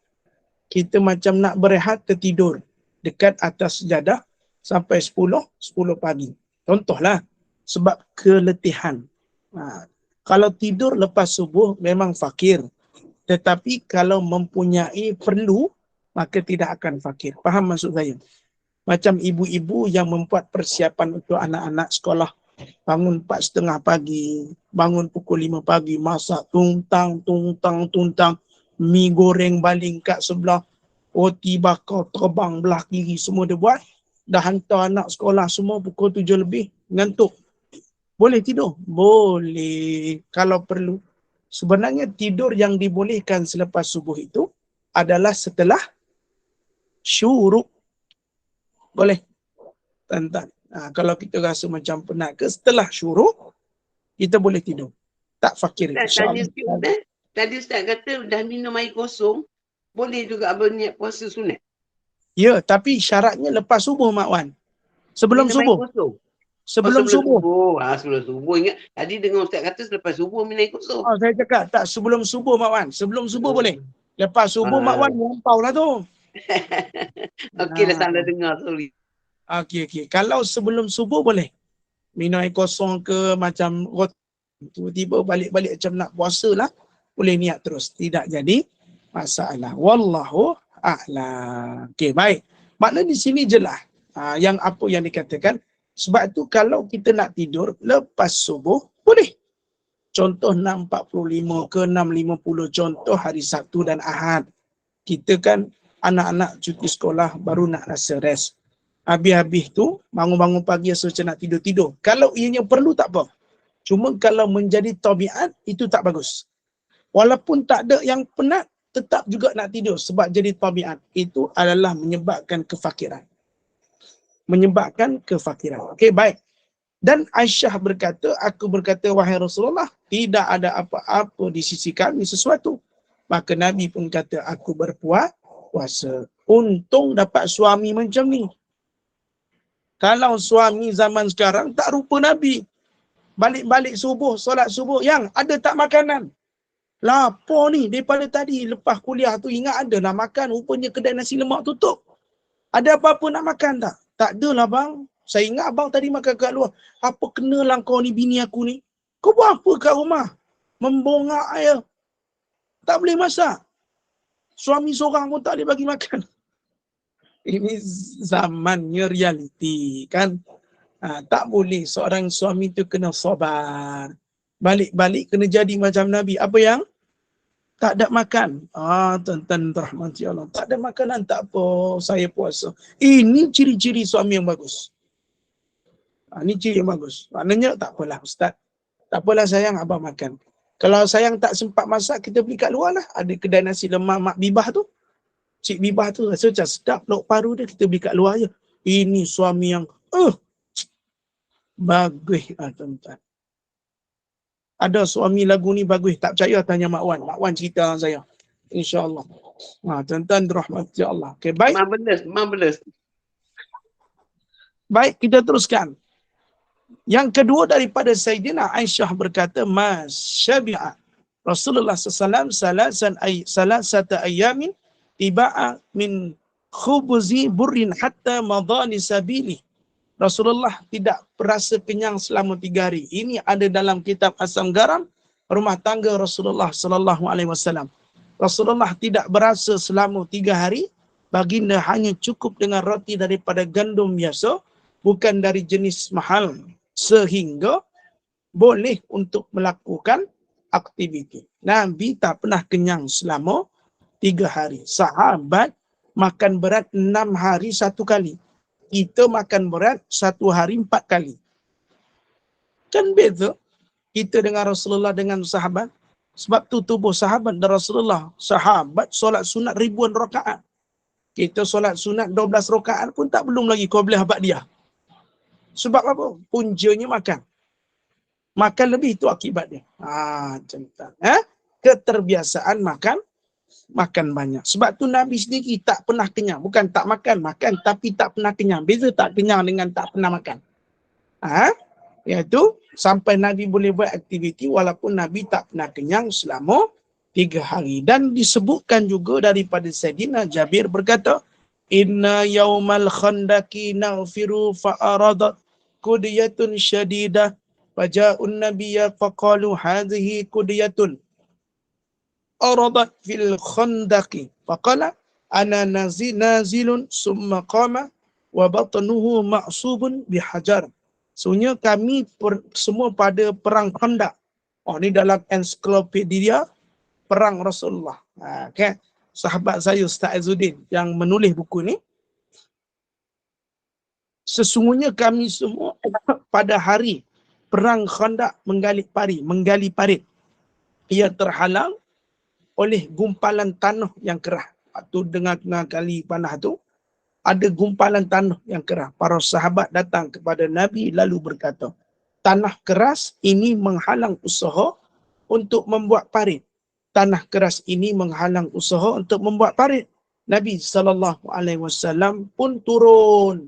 S2: kita macam nak berehat tertidur dekat atas sejadah sampai 10 pagi. Contohlah, sebab keletihan. Kalau tidur lepas subuh memang fakir. Tetapi kalau mempunyai perlu, maka tidak akan fakir. Faham maksud saya? Macam ibu-ibu yang membuat persiapan untuk anak-anak sekolah. Bangun 4:30 pagi, bangun pukul 5 pagi, masak tuntang, mi goreng baling kat sebelah, roti bakar terbang belah kiri, semua dia buat. Dah hantar anak sekolah semua pukul 7 lebih, ngantuk. Boleh tidur? Boleh, kalau perlu. Sebenarnya tidur yang dibolehkan selepas subuh itu adalah setelah syuruk. Boleh? Tuan-tuan. Kalau kita rasa macam penat ke, setelah syuruk, kita boleh tidur. Tak fakir.
S3: Tadi Ustaz kata dah minum air kosong, boleh juga berniat puasa sunat.
S2: Ya, tapi syaratnya lepas subuh, Mak Wan. Sebelum
S3: minum
S2: subuh.
S3: Air kosong.
S2: Sebelum subuh.
S3: Sebelum subuh. Ingat tadi dengar Ustaz kata selepas subuh minum air kosong.
S2: Saya cakap tak, sebelum subuh, Mak Wan. Sebelum subuh boleh. Lepas subuh, Mak Wan melampau lah tu.
S3: Okeylah, salah dengar, sorry.
S2: Okey. Kalau sebelum subuh boleh. Minum air kosong ke macam roti. Tiba-tiba balik-balik macam nak puasa lah. Boleh niat terus. Tidak jadi masalah. Wallahu a'lam. Okey, baik. Makna di sini jelas. Yang apa yang dikatakan. Sebab tu kalau kita nak tidur lepas subuh, boleh. Contoh 6.45 ke 6.50. Contoh hari Sabtu dan Ahad. Kita kan anak-anak cuti sekolah baru nak rasa rest. Habis-habis tu, bangun-bangun pagi rasa macam nak tidur-tidur. Kalau ianya perlu tak apa. Cuma kalau menjadi tabiat, itu tak bagus. Walaupun tak ada yang penat, tetap juga nak tidur. Sebab jadi tabiat. Itu adalah menyebabkan kefakiran. Okey, baik. Dan Aisyah berkata, aku berkata, wahai Rasulullah, tidak ada apa-apa di sisi kami sesuatu. Maka Nabi pun kata, aku berpuasa. Untung dapat suami macam ni. Kalau suami zaman sekarang tak rupa Nabi. Balik-balik subuh, solat subuh. Yang ada tak makanan? Lapar ni daripada tadi. Lepas kuliah tu ingat ada nak makan. Rupanya kedai nasi lemak tutup. Ada apa-apa nak makan tak? Tak adalah bang. Saya ingat abang tadi makan kat luar. Apa kenalah kau ni bini aku ni? Kau buat apa kat rumah? Membongak air. Tak boleh masak. Suami seorang pun tak boleh bagi makan. Ini zamannya realiti kan. Tak boleh seorang suami tu kena sabar. Balik-balik kena jadi macam Nabi. Apa yang? Tak ada makan. Tuan-tuan rahmati Allah. Tak ada makanan, tak apa. Saya puasa. Ini ciri-ciri suami yang bagus. Ini ciri yang bagus. Maknanya tak apalah Ustaz. Tak apalah sayang, abang makan. Kalau sayang tak sempat masak, kita beli kat luar lah. Ada kedai nasi lemak Mak Bibah tu. Cik Bibah tu rasa macam sedap. Lauk paru dia kita beli kat luar je. Ini suami yang bagus tuan-tuan. Ada suami lagu ni bagus. Tak percaya tanya Mak Wan. Mak Wan cerita dengan saya. InsyaAllah. Tuan-tuan dirahmati Allah. Okay, baik.
S3: Marvelous.
S2: Baik, kita teruskan. Yang kedua daripada Sayyidina Aisyah berkata, Mas syabi'a Rasulullah SAW salasata ayamin tiba'a min khubuzi burrin hatta madani sabili. Rasulullah tidak berasa kenyang selama 3 hari. Ini ada dalam kitab Asam Garam rumah tangga Rasulullah SAW. Rasulullah tidak berasa selama 3 hari. Baginda hanya cukup dengan roti daripada gandum biasa, bukan dari jenis mahal, sehingga boleh untuk melakukan aktiviti. Nabi tak pernah kenyang selama 3 hari. Sahabat makan berat 6 hari 1 kali. Kita makan berat 1 hari 4 kali. Kan beza kita dengan Rasulullah dengan sahabat. Sebab tu tubuh sahabat dan Rasulullah. Sahabat solat sunat ribuan rakaat. Kita solat sunat 12 rakaat pun tak belum lagi qabliyah ba'diyah. Sebab apa? Punjanya makan. Makan lebih itu akibat dia. Macam tu. Keterbiasaan makan banyak. Sebab tu Nabi sendiri tak pernah kenyang. Bukan tak makan tapi tak pernah kenyang. Beza tak kenyang dengan tak pernah makan. Iaitu sampai Nabi boleh buat aktiviti walaupun Nabi tak pernah kenyang selama 3 hari. Dan disebutkan juga daripada Sayyidina Jabir berkata, Inna yawmal khandaki na'firu fa'aradat kudiyatun syadidah faja'un nabiyya faqalu hadhihi kudiyatun aradat fil khandaki faqala ana nazilun summa qama wa batnuhu ma'subun bihajar. Sebenarnya kami semua pada perang Khandaq. Ini dalam ensiklopedia perang Rasulullah. Okay. Sahabat saya Ustaz Azuddin yang menulis buku ni. Sesungguhnya kami semua pada hari perang Khandaq menggali parit. Ia terhalang oleh gumpalan tanah yang kerah. Waktu dengar kali panah tu, ada gumpalan tanah yang kerah. Para sahabat datang kepada Nabi lalu berkata, tanah keras ini menghalang usaha untuk membuat parit. Tanah keras ini menghalang usaha untuk membuat parit. Nabi SAW pun turun.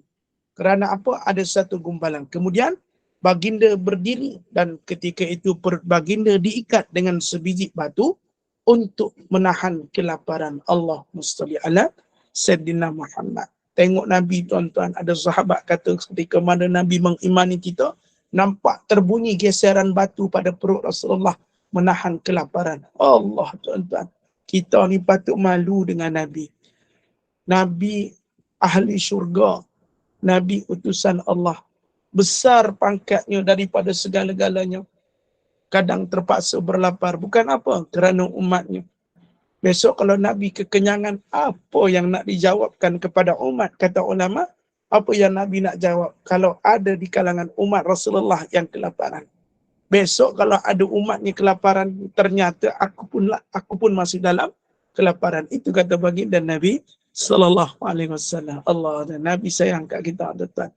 S2: Kerana apa? Ada satu gumpalan. Kemudian baginda berdiri dan ketika itu baginda diikat dengan sebiji batu untuk menahan kelaparan. Allahumma shalli ala Sayyidina Muhammad. Tengok Nabi tuan-tuan, ada sahabat kata ketika mana Nabi mengimani kita, nampak terbunyi geseran batu pada perut Rasulullah menahan kelaparan. Allah tuan-tuan, kita ni patut malu dengan Nabi. Nabi ahli syurga, Nabi utusan Allah, besar pangkatnya daripada segala-galanya. Kadang terpaksa berlapar, bukan apa? Kerana umatnya. Besok kalau Nabi kekenyangan, apa yang nak dijawabkan kepada umat? Kata ulama, apa yang Nabi nak jawab kalau ada di kalangan umat Rasulullah yang kelaparan? Besok kalau ada umatnya kelaparan, ternyata aku pun masih dalam kelaparan. Itu kata baginda Nabi SAW. Allah dan Nabi sayang kat kita, tuan.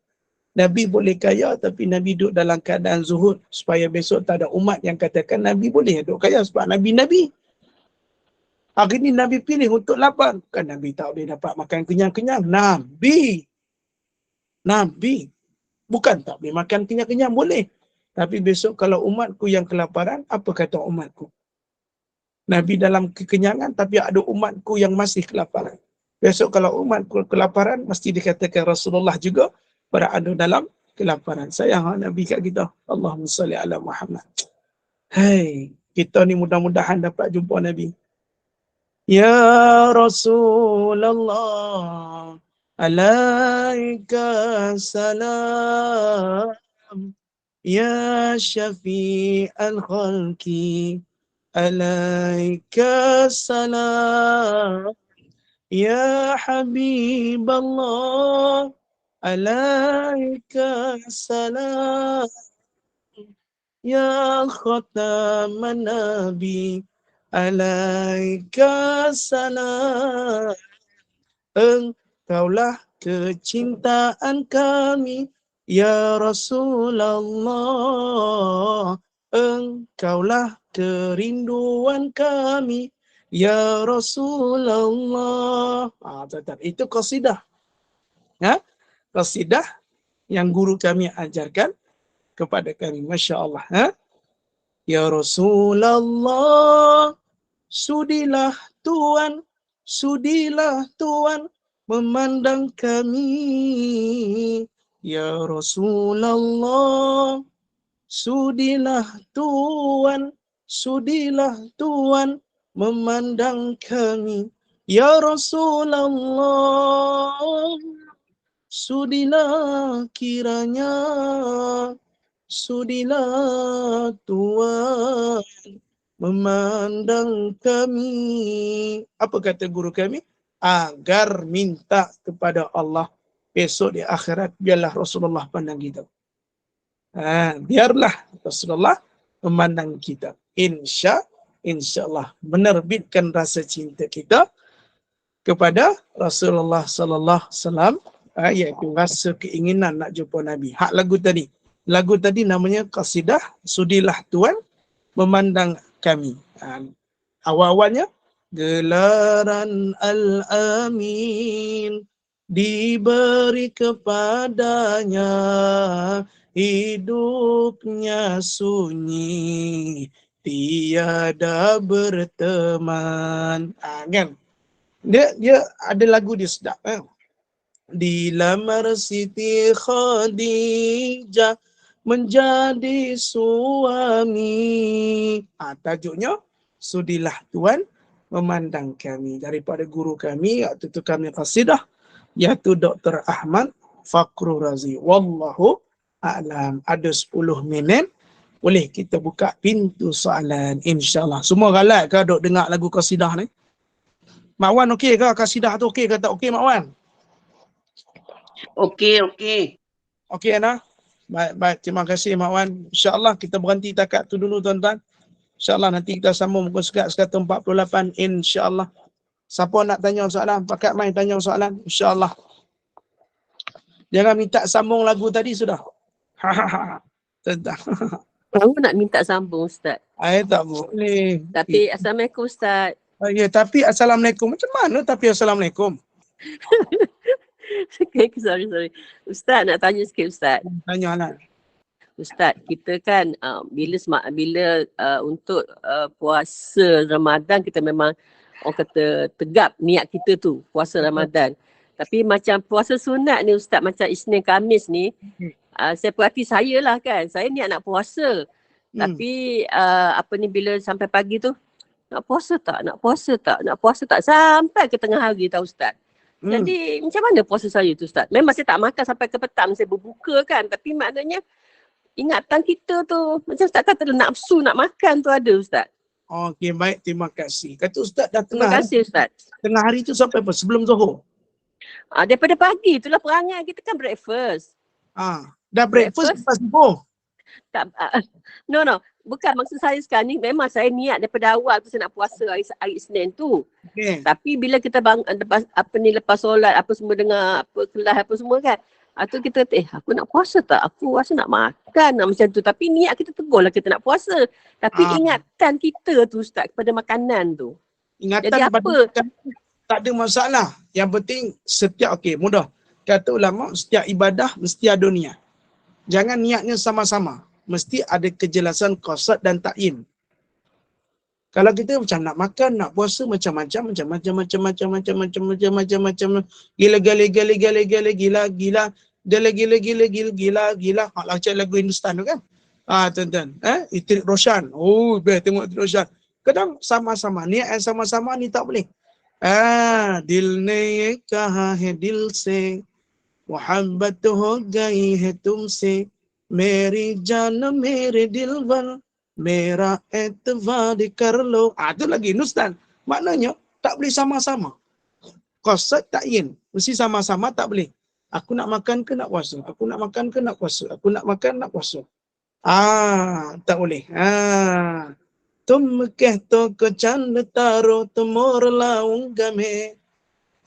S2: Nabi boleh kaya tapi Nabi duduk dalam keadaan zuhud supaya besok tak ada umat yang katakan Nabi boleh duduk kaya sebab Nabi. Hari ni Nabi pilih untuk lapar. Bukan Nabi tak boleh dapat makan kenyang-kenyang. Nabi. Bukan tak boleh makan kenyang-kenyang. Boleh. Tapi besok kalau umatku yang kelaparan, apa kata umatku? Nabi dalam kekenyangan tapi ada umatku yang masih kelaparan. Besok kalau umatku kelaparan, mesti dikatakan Rasulullah juga berada dalam kelaparan. Sayang Nabi kat kita. Allahumma salli ala Muhammad. Hai, kita ni mudah-mudahan dapat jumpa Nabi. Ya Rasulullah, alaika salam. Ya syafi'al khalqi, alaika salam. Ya Habiballah, alaika salam. Ya khataman nabi, alaika salam. Engkaulah kecintaan kami, ya Rasulullah. Engkaulah kerinduan kami, ya Rasulullah. Tuan-tuan, itu qasidah. Ya? Qasidah yang guru kami ajarkan kepada kami. Masya Allah. Ha? Ya Rasulullah, sudilah Tuhan memandang kami. Ya Rasulullah, sudilah Tuhan memandang kami. Ya Rasulullah, sudilah kiranya, sudilah Tuhan memandang kami. Apa kata guru kami? Agar minta kepada Allah besok di akhirat, biarlah Rasulullah pandang kita. Biarlah Rasulullah memandang kita. InsyaAllah menerbitkan rasa cinta kita kepada Rasulullah sallallahu alaihi wasallam, iaitu rasa keinginan nak jumpa Nabi. Hak lagu tadi. Lagu tadi namanya qasidah Sudilah Tuhan memandang kami. Awal-awalnya gelaran Al-Amin diberi kepadanya, hidupnya sunyi tiada berteman. Kan? Dia ada lagu dia sedap. Dilamar Siti Khadijah menjadi suami. Tajuknya Sudilah Tuhan memandang kami. Daripada guru kami, waktu itu kami qasidah, iaitu Dr. Ahmad Fakrul Razi. Wallahu a'lam. Ada 10 minit. Boleh kita buka pintu soalan, insyaAllah. Semua galak ke duk dengar lagu qasidah ni? Mak Wan okey ke? Qasidah tu okey ke tak okey, Mak Wan?
S3: Okey.
S2: Okey, Ana? Baik. Terima kasih, Mak Wan. InsyaAllah kita berhenti takat tu dulu, tuan-tuan. InsyaAllah nanti kita sambung muka surat 148. InsyaAllah. Siapa nak tanya soalan? Pakat main tanya soalan. InsyaAllah. Jangan minta sambung lagu tadi sudah. Tuan-tuan.
S6: Aku nak minta sambung, Ustaz.
S2: Tak boleh.
S6: Tapi Assalamualaikum, Ustaz.
S2: Ya, tapi Assalamualaikum. Macam mana tapi Assalamualaikum?
S6: Okay, sorry. Ustaz, nak tanya sikit, Ustaz.
S2: Tanya lah.
S6: Ustaz, kita kan bila untuk puasa Ramadan, kita memang orang kata tegap niat kita tu, puasa Ramadan. Tapi macam puasa sunat ni, Ustaz, macam Isnin Khamis ni, saya perhati saya lah kan, saya niat nak puasa. Tapi bila sampai pagi tu, nak puasa tak sampai ke tengah hari tau, Ustaz. Jadi macam mana puasa saya tu, Ustaz? Memang saya tak makan sampai ke petang, saya berbuka kan. Tapi maknanya ingatan kita tu, macam Ustaz kata nafsu nak makan tu ada, Ustaz.
S2: Okey, baik. Terima kasih. Kata Ustaz dah
S6: Terima kasih, Ustaz.
S2: Tengah hari tu sampai apa? Sebelum Zuhur?
S6: Daripada pagi itulah perangai kita kan breakfast.
S2: Dah breakfast lepas Zuhur?
S6: Tak, no. Bukan, maksud saya sekarang ni memang saya niat daripada awal tu saya nak puasa hari Isnin tu.
S2: Okay.
S6: Tapi bila kita lepas solat apa semua dengar apa kelas apa semua kan. Tu kita kata aku nak puasa tak? Aku rasa nak makan macam tu. Tapi niat kita tegur lah kita nak puasa. Tapi ingatan kita tu, Ustaz, kepada makanan tu.
S2: Ingatan
S6: jadi
S2: kepada
S6: apa?
S2: Makan, tak ada masalah. Yang penting mudah. Kata ulama setiap ibadah mesti ada niat. Jangan niatnya sama-sama. Mesti ada kejelasan qasad dan ta'yin. Kalau kita macam nak makan, nak puasa macam-macam, gila. Macam lagu Hindustan tu kan? Tuan-tuan. Itrik Roshan. Best tengok Itrik Roshan. Kadang sama-sama. Niat yang sama-sama ni tak boleh. दिल ने ये कहा है दिल से मोहब्बत हो गई है तुमसे मेरी जान मेरे दिलबर मेरा एतबार कर लो. Tu lagi Nustan. Maknanya tak boleh sama-sama. Qasad ta'yin. Mesti sama-sama tak boleh. Aku nak makan ke nak puasa? Aku nak makan ke nak puasa? Aku nak makan nak puasa. Tak boleh. तुम कहतो को चंद तारो तुमोर लाऊंगा मैं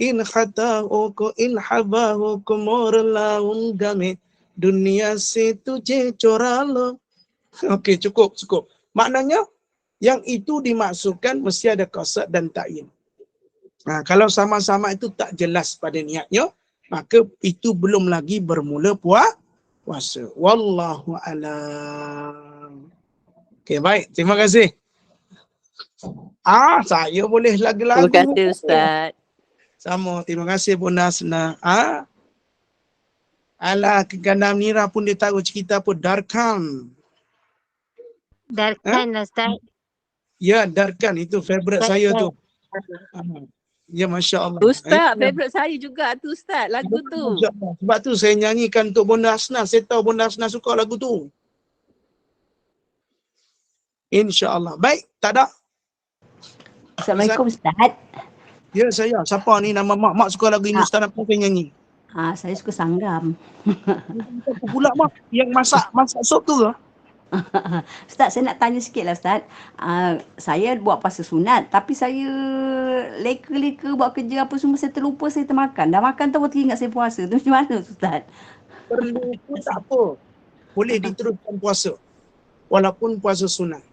S2: इन खताओं को इन हवाओं को मोर लाऊंगा मैं दुनिया से तुझे चुरा लो. Okey, cukup. Maknanya yang itu dimaksudkan mesti ada qasad dan ta'yin. Kalau sama-sama itu tak jelas pada niatnya, maka itu belum lagi bermula puasa. Wallahu a'lam. Okey, baik. Terima kasih. Saya boleh lagu-lagu.
S6: Terima kasih Ustaz.
S2: Sama. Terima kasih Bunda Hasna. Alah, Gandam Nira pun dia tahu cerita apa. Darkan.
S4: Darkan lah Ustaz.
S2: Ya, Darkan. Itu favourite saya tu. Ya, Masya Allah.
S6: Ustaz, favourite saya juga tu Ustaz, lagu tu.
S2: Sebab tu saya nyanyikan untuk Bunda Hasna. Saya tahu Bunda Hasna suka lagu tu. InsyaAllah. Baik, tak ada?
S7: Assalamualaikum Ustaz.
S2: Ya, saya. Siapa ni nama mak? Mak suka lagu Hindustan apa saya nyanyi?
S7: Saya suka Sanggam.
S2: Apa pula mak? Yang masak sup tu ke?
S7: Ustaz, saya nak tanya sikit lah Ustaz. Saya buat puasa sunat, tapi saya leka-leka buat kerja apa semua, saya terlupa, saya termakan. Dah makan tu baru teringat saya puasa. Tu macam mana Ustaz?
S2: Perlu pun tak apa. Boleh diteruskan puasa. Walaupun puasa sunat.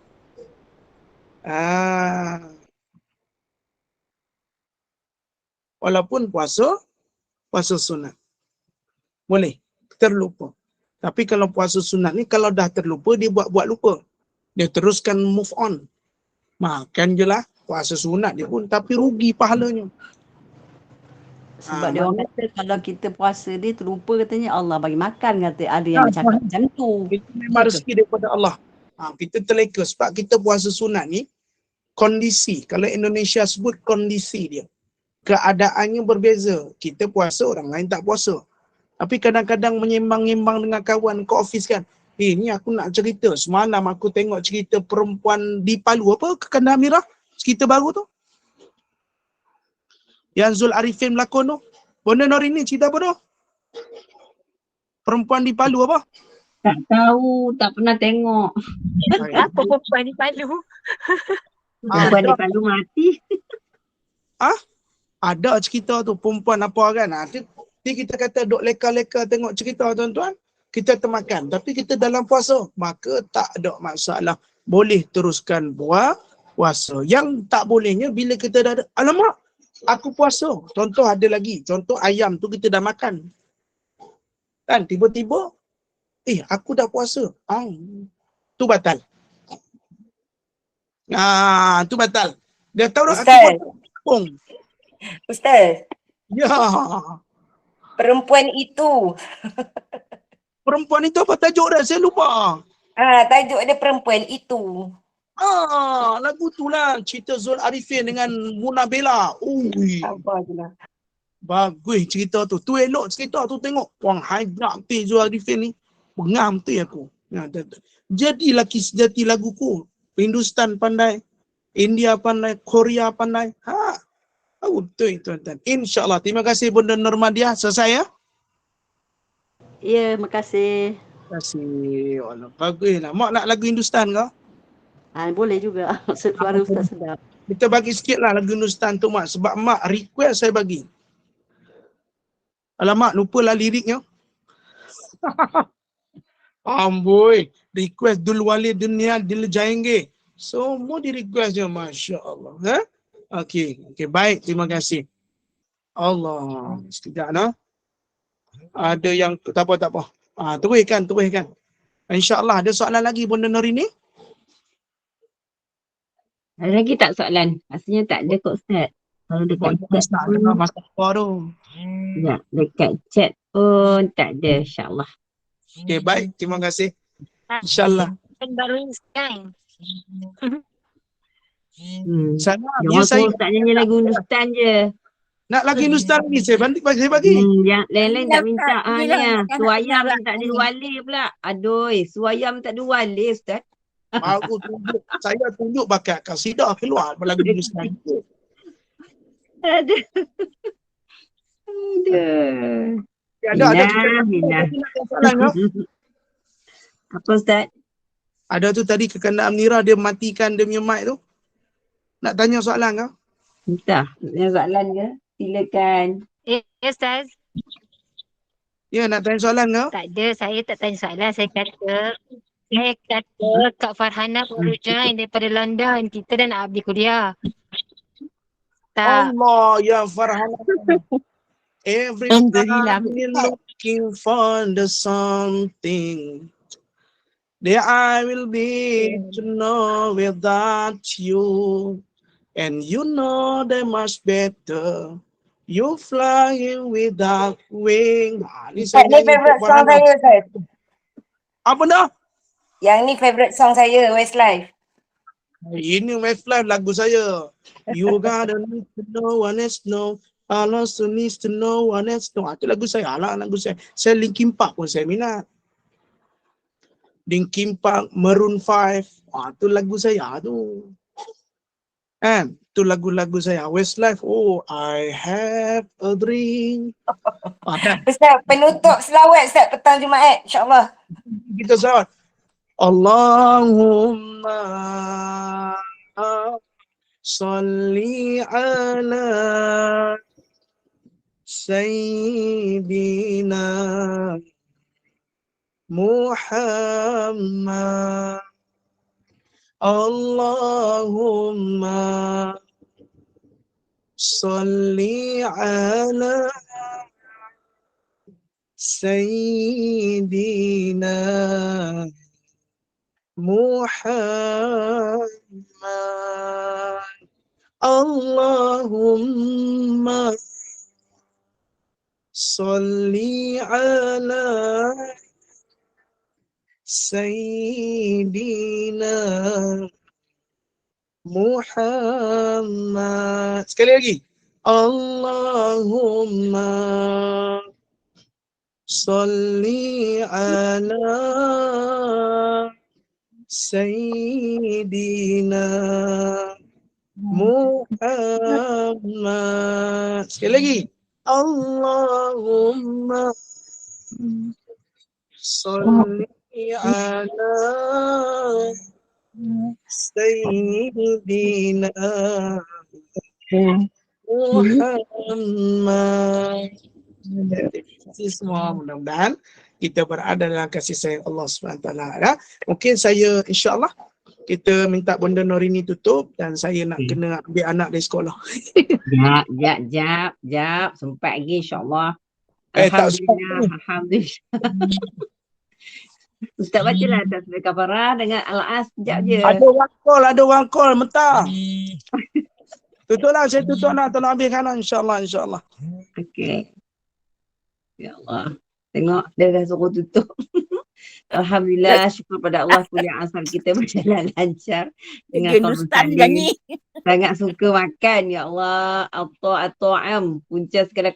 S2: Walaupun puasa sunat. Boleh. Terlupa. Tapi kalau puasa sunat ni, kalau dah terlupa, dia buat lupa. Dia teruskan move on. Makan je lah. Puasa sunat dia pun. Tapi rugi pahalanya.
S7: Sebab dia orang kata kalau kita puasa dia terlupa katanya Allah bagi makan kata. Ada yang bercakap macam tu.
S2: Itu memang rezeki daripada Allah. Kita terleka. Sebab kita puasa sunat ni, kondisi. Kalau Indonesia sebut kondisi dia. Keadaannya berbeza. Kita puasa, orang lain tak puasa. Tapi kadang-kadang menyembang-nyembang dengan kawan ke office kan. Ni aku nak cerita. Semalam aku tengok cerita perempuan di Palu. Apa? Kandang Amirah? Cerita baru tu. Yang Zul Arifin berlakon tu. Benda Nori ni cerita apa tu? Perempuan di Palu apa?
S1: Tak tahu, tak pernah tengok.
S4: Apa perempuan di Palu?
S1: Perempuan di Palu mati.
S2: Ada cerita tu perempuan apa kan. Kita kata duk leka-leka tengok cerita tuan-tuan. Kita termakan. Tapi kita dalam puasa. Maka tak ada masalah. Boleh teruskan puasa. Yang tak bolehnya bila kita dah ada. Alamak, aku puasa. Contoh ada lagi. Contoh ayam tu kita dah makan. Kan tiba-tiba. Aku dah puasa. Tu batal. Tu batal. Dia tahu dah aku puasa.
S5: Ustaz.
S2: Ya.
S5: Perempuan itu.
S2: Perempuan itu apa tajuk dia? Saya lupa.
S5: Tajuk dia perempuan itu.
S2: Lagu tu lah. Cerita Zul Arifin dengan Muna Bella. Bagus cerita tu. Tu elok cerita tu tengok. Wang hajak ti Zul Arifin ni. Pengam tu aku. Jadi laki sejati laguku. Hindustan pandai. India pandai. Korea pandai. Betul tuan-tuan. InsyaAllah. Terima kasih Bunda Nurmadiah. Selesai ya?
S7: Ya, makasih.
S2: Terima kasih. Allah, bagus lah. Mak nak lagu Hindustan ke?
S7: Boleh juga. Suara Ustaz sedap.
S2: Kita bagi sikit lah lagu Hindustan tu mak. Sebab mak request saya bagi. Alamak, lupalah liriknya. Amboi. Request Dul Wali Dunia Dil Jayenge. Semua di request je. Masya Allah. Okey, baik. Terima kasih. Allah. Sekejap nah. Ada yang tak apa. Teruskan. InsyaAllah ada soalan lagi Bunda Nori ni?
S1: Ada lagi tak soalan? Rasanya tak ada kot Ustaz. Kalau dekat chat
S2: Tak ada masa apa tu.
S1: Ya, dekat chat pun tak ada insyaAllah.
S2: Okey, baik. Terima kasih. InsyaAllah.
S4: Baru kan.
S2: Salah,
S1: Jangan
S2: saya
S1: suruh Ustaz nyanyi lagu Hindustan je.
S2: nak lagi Hindustan lagi, saya bagi.
S1: Yang lain-lain tak minta. Ni Suaya
S7: nak
S1: minta dia wali pula. Aduh, Suaya minta dia wali Ustaz.
S2: Baru tunjuk, saya tunjuk bakat kasidah keluar lagu Hindustan.
S1: Aduh. Aduh.
S2: Ada
S1: Minah.
S2: soalan kau?
S1: Apa Ustaz?
S2: Ada tu tadi kekendaan Amnira dia matikan dia punya mic tu. Nak tanya soalan kau?
S1: Entah. Yang soalan ke? Silakan.
S4: Ustaz.
S2: Ya, nak tanya soalan kau?
S4: Tak ada, saya tak tanya soalan. Saya kata Kak Farhana baru join daripada London. Kita dah nak habis kuliah. Tak.
S2: Allah ya Farhana. Every
S7: Alhamdulillah.
S2: time you're looking for the something, there I will be to know without you. And you know that much better. You flying without wing. Ni
S5: Ustaz, ni favourite song saya, Ustaz.
S2: Apa dah?
S5: Yang ni favourite song saya, Westlife.
S2: Ini Westlife lagu saya. You gotta need to know one is know. I also needs to know one is know. Itu lagu saya. Alah lagu saya. Saya Linkin Park pun saya minat. Linkin Park, Maroon 5. Itu lagu saya tu. Kan? Itu lagu-lagu saya. Westlife. Oh, I have a dream.
S5: Ustaz, penutup selawat Ustaz petang Jumaat, insyaAllah.
S2: Kita sawat. Allahumma salli ala Sayyidina Muhammad. Allahumma salli ala Sayyidina Muhammad. Allahumma salli ala Sayyidina Muhammad. Sekali lagi. Allahumma salli ala Sayyidina Muhammad. Sekali lagi. Allahumma salli ala Sayyidina Muhammad. Ini semua mudah-mudahan kita berada dalam kasih sayang Allah SWT. Mungkin saya insyaAllah kita minta Bunda Norini tutup dan saya nak kena ambil anak dari sekolah.
S1: Jap. Sempat lagi insyaAllah.
S2: Tak
S1: Alhamdulillah. Ustaz bacalah tasbih kafarah dengan al-as sekejap je.
S2: Ada orang call mentah. Tutuplah, saya tutup nak tolong habiskan insyaAllah.
S1: Okey. Ya Allah. Tengok dia dah suruh tutup. Alhamdulillah, syukur pada Allah kuliah asal kita berjalan lancar dengan kaum muslimin. Sangat suka makan ya Allah. At-ta'am punca segala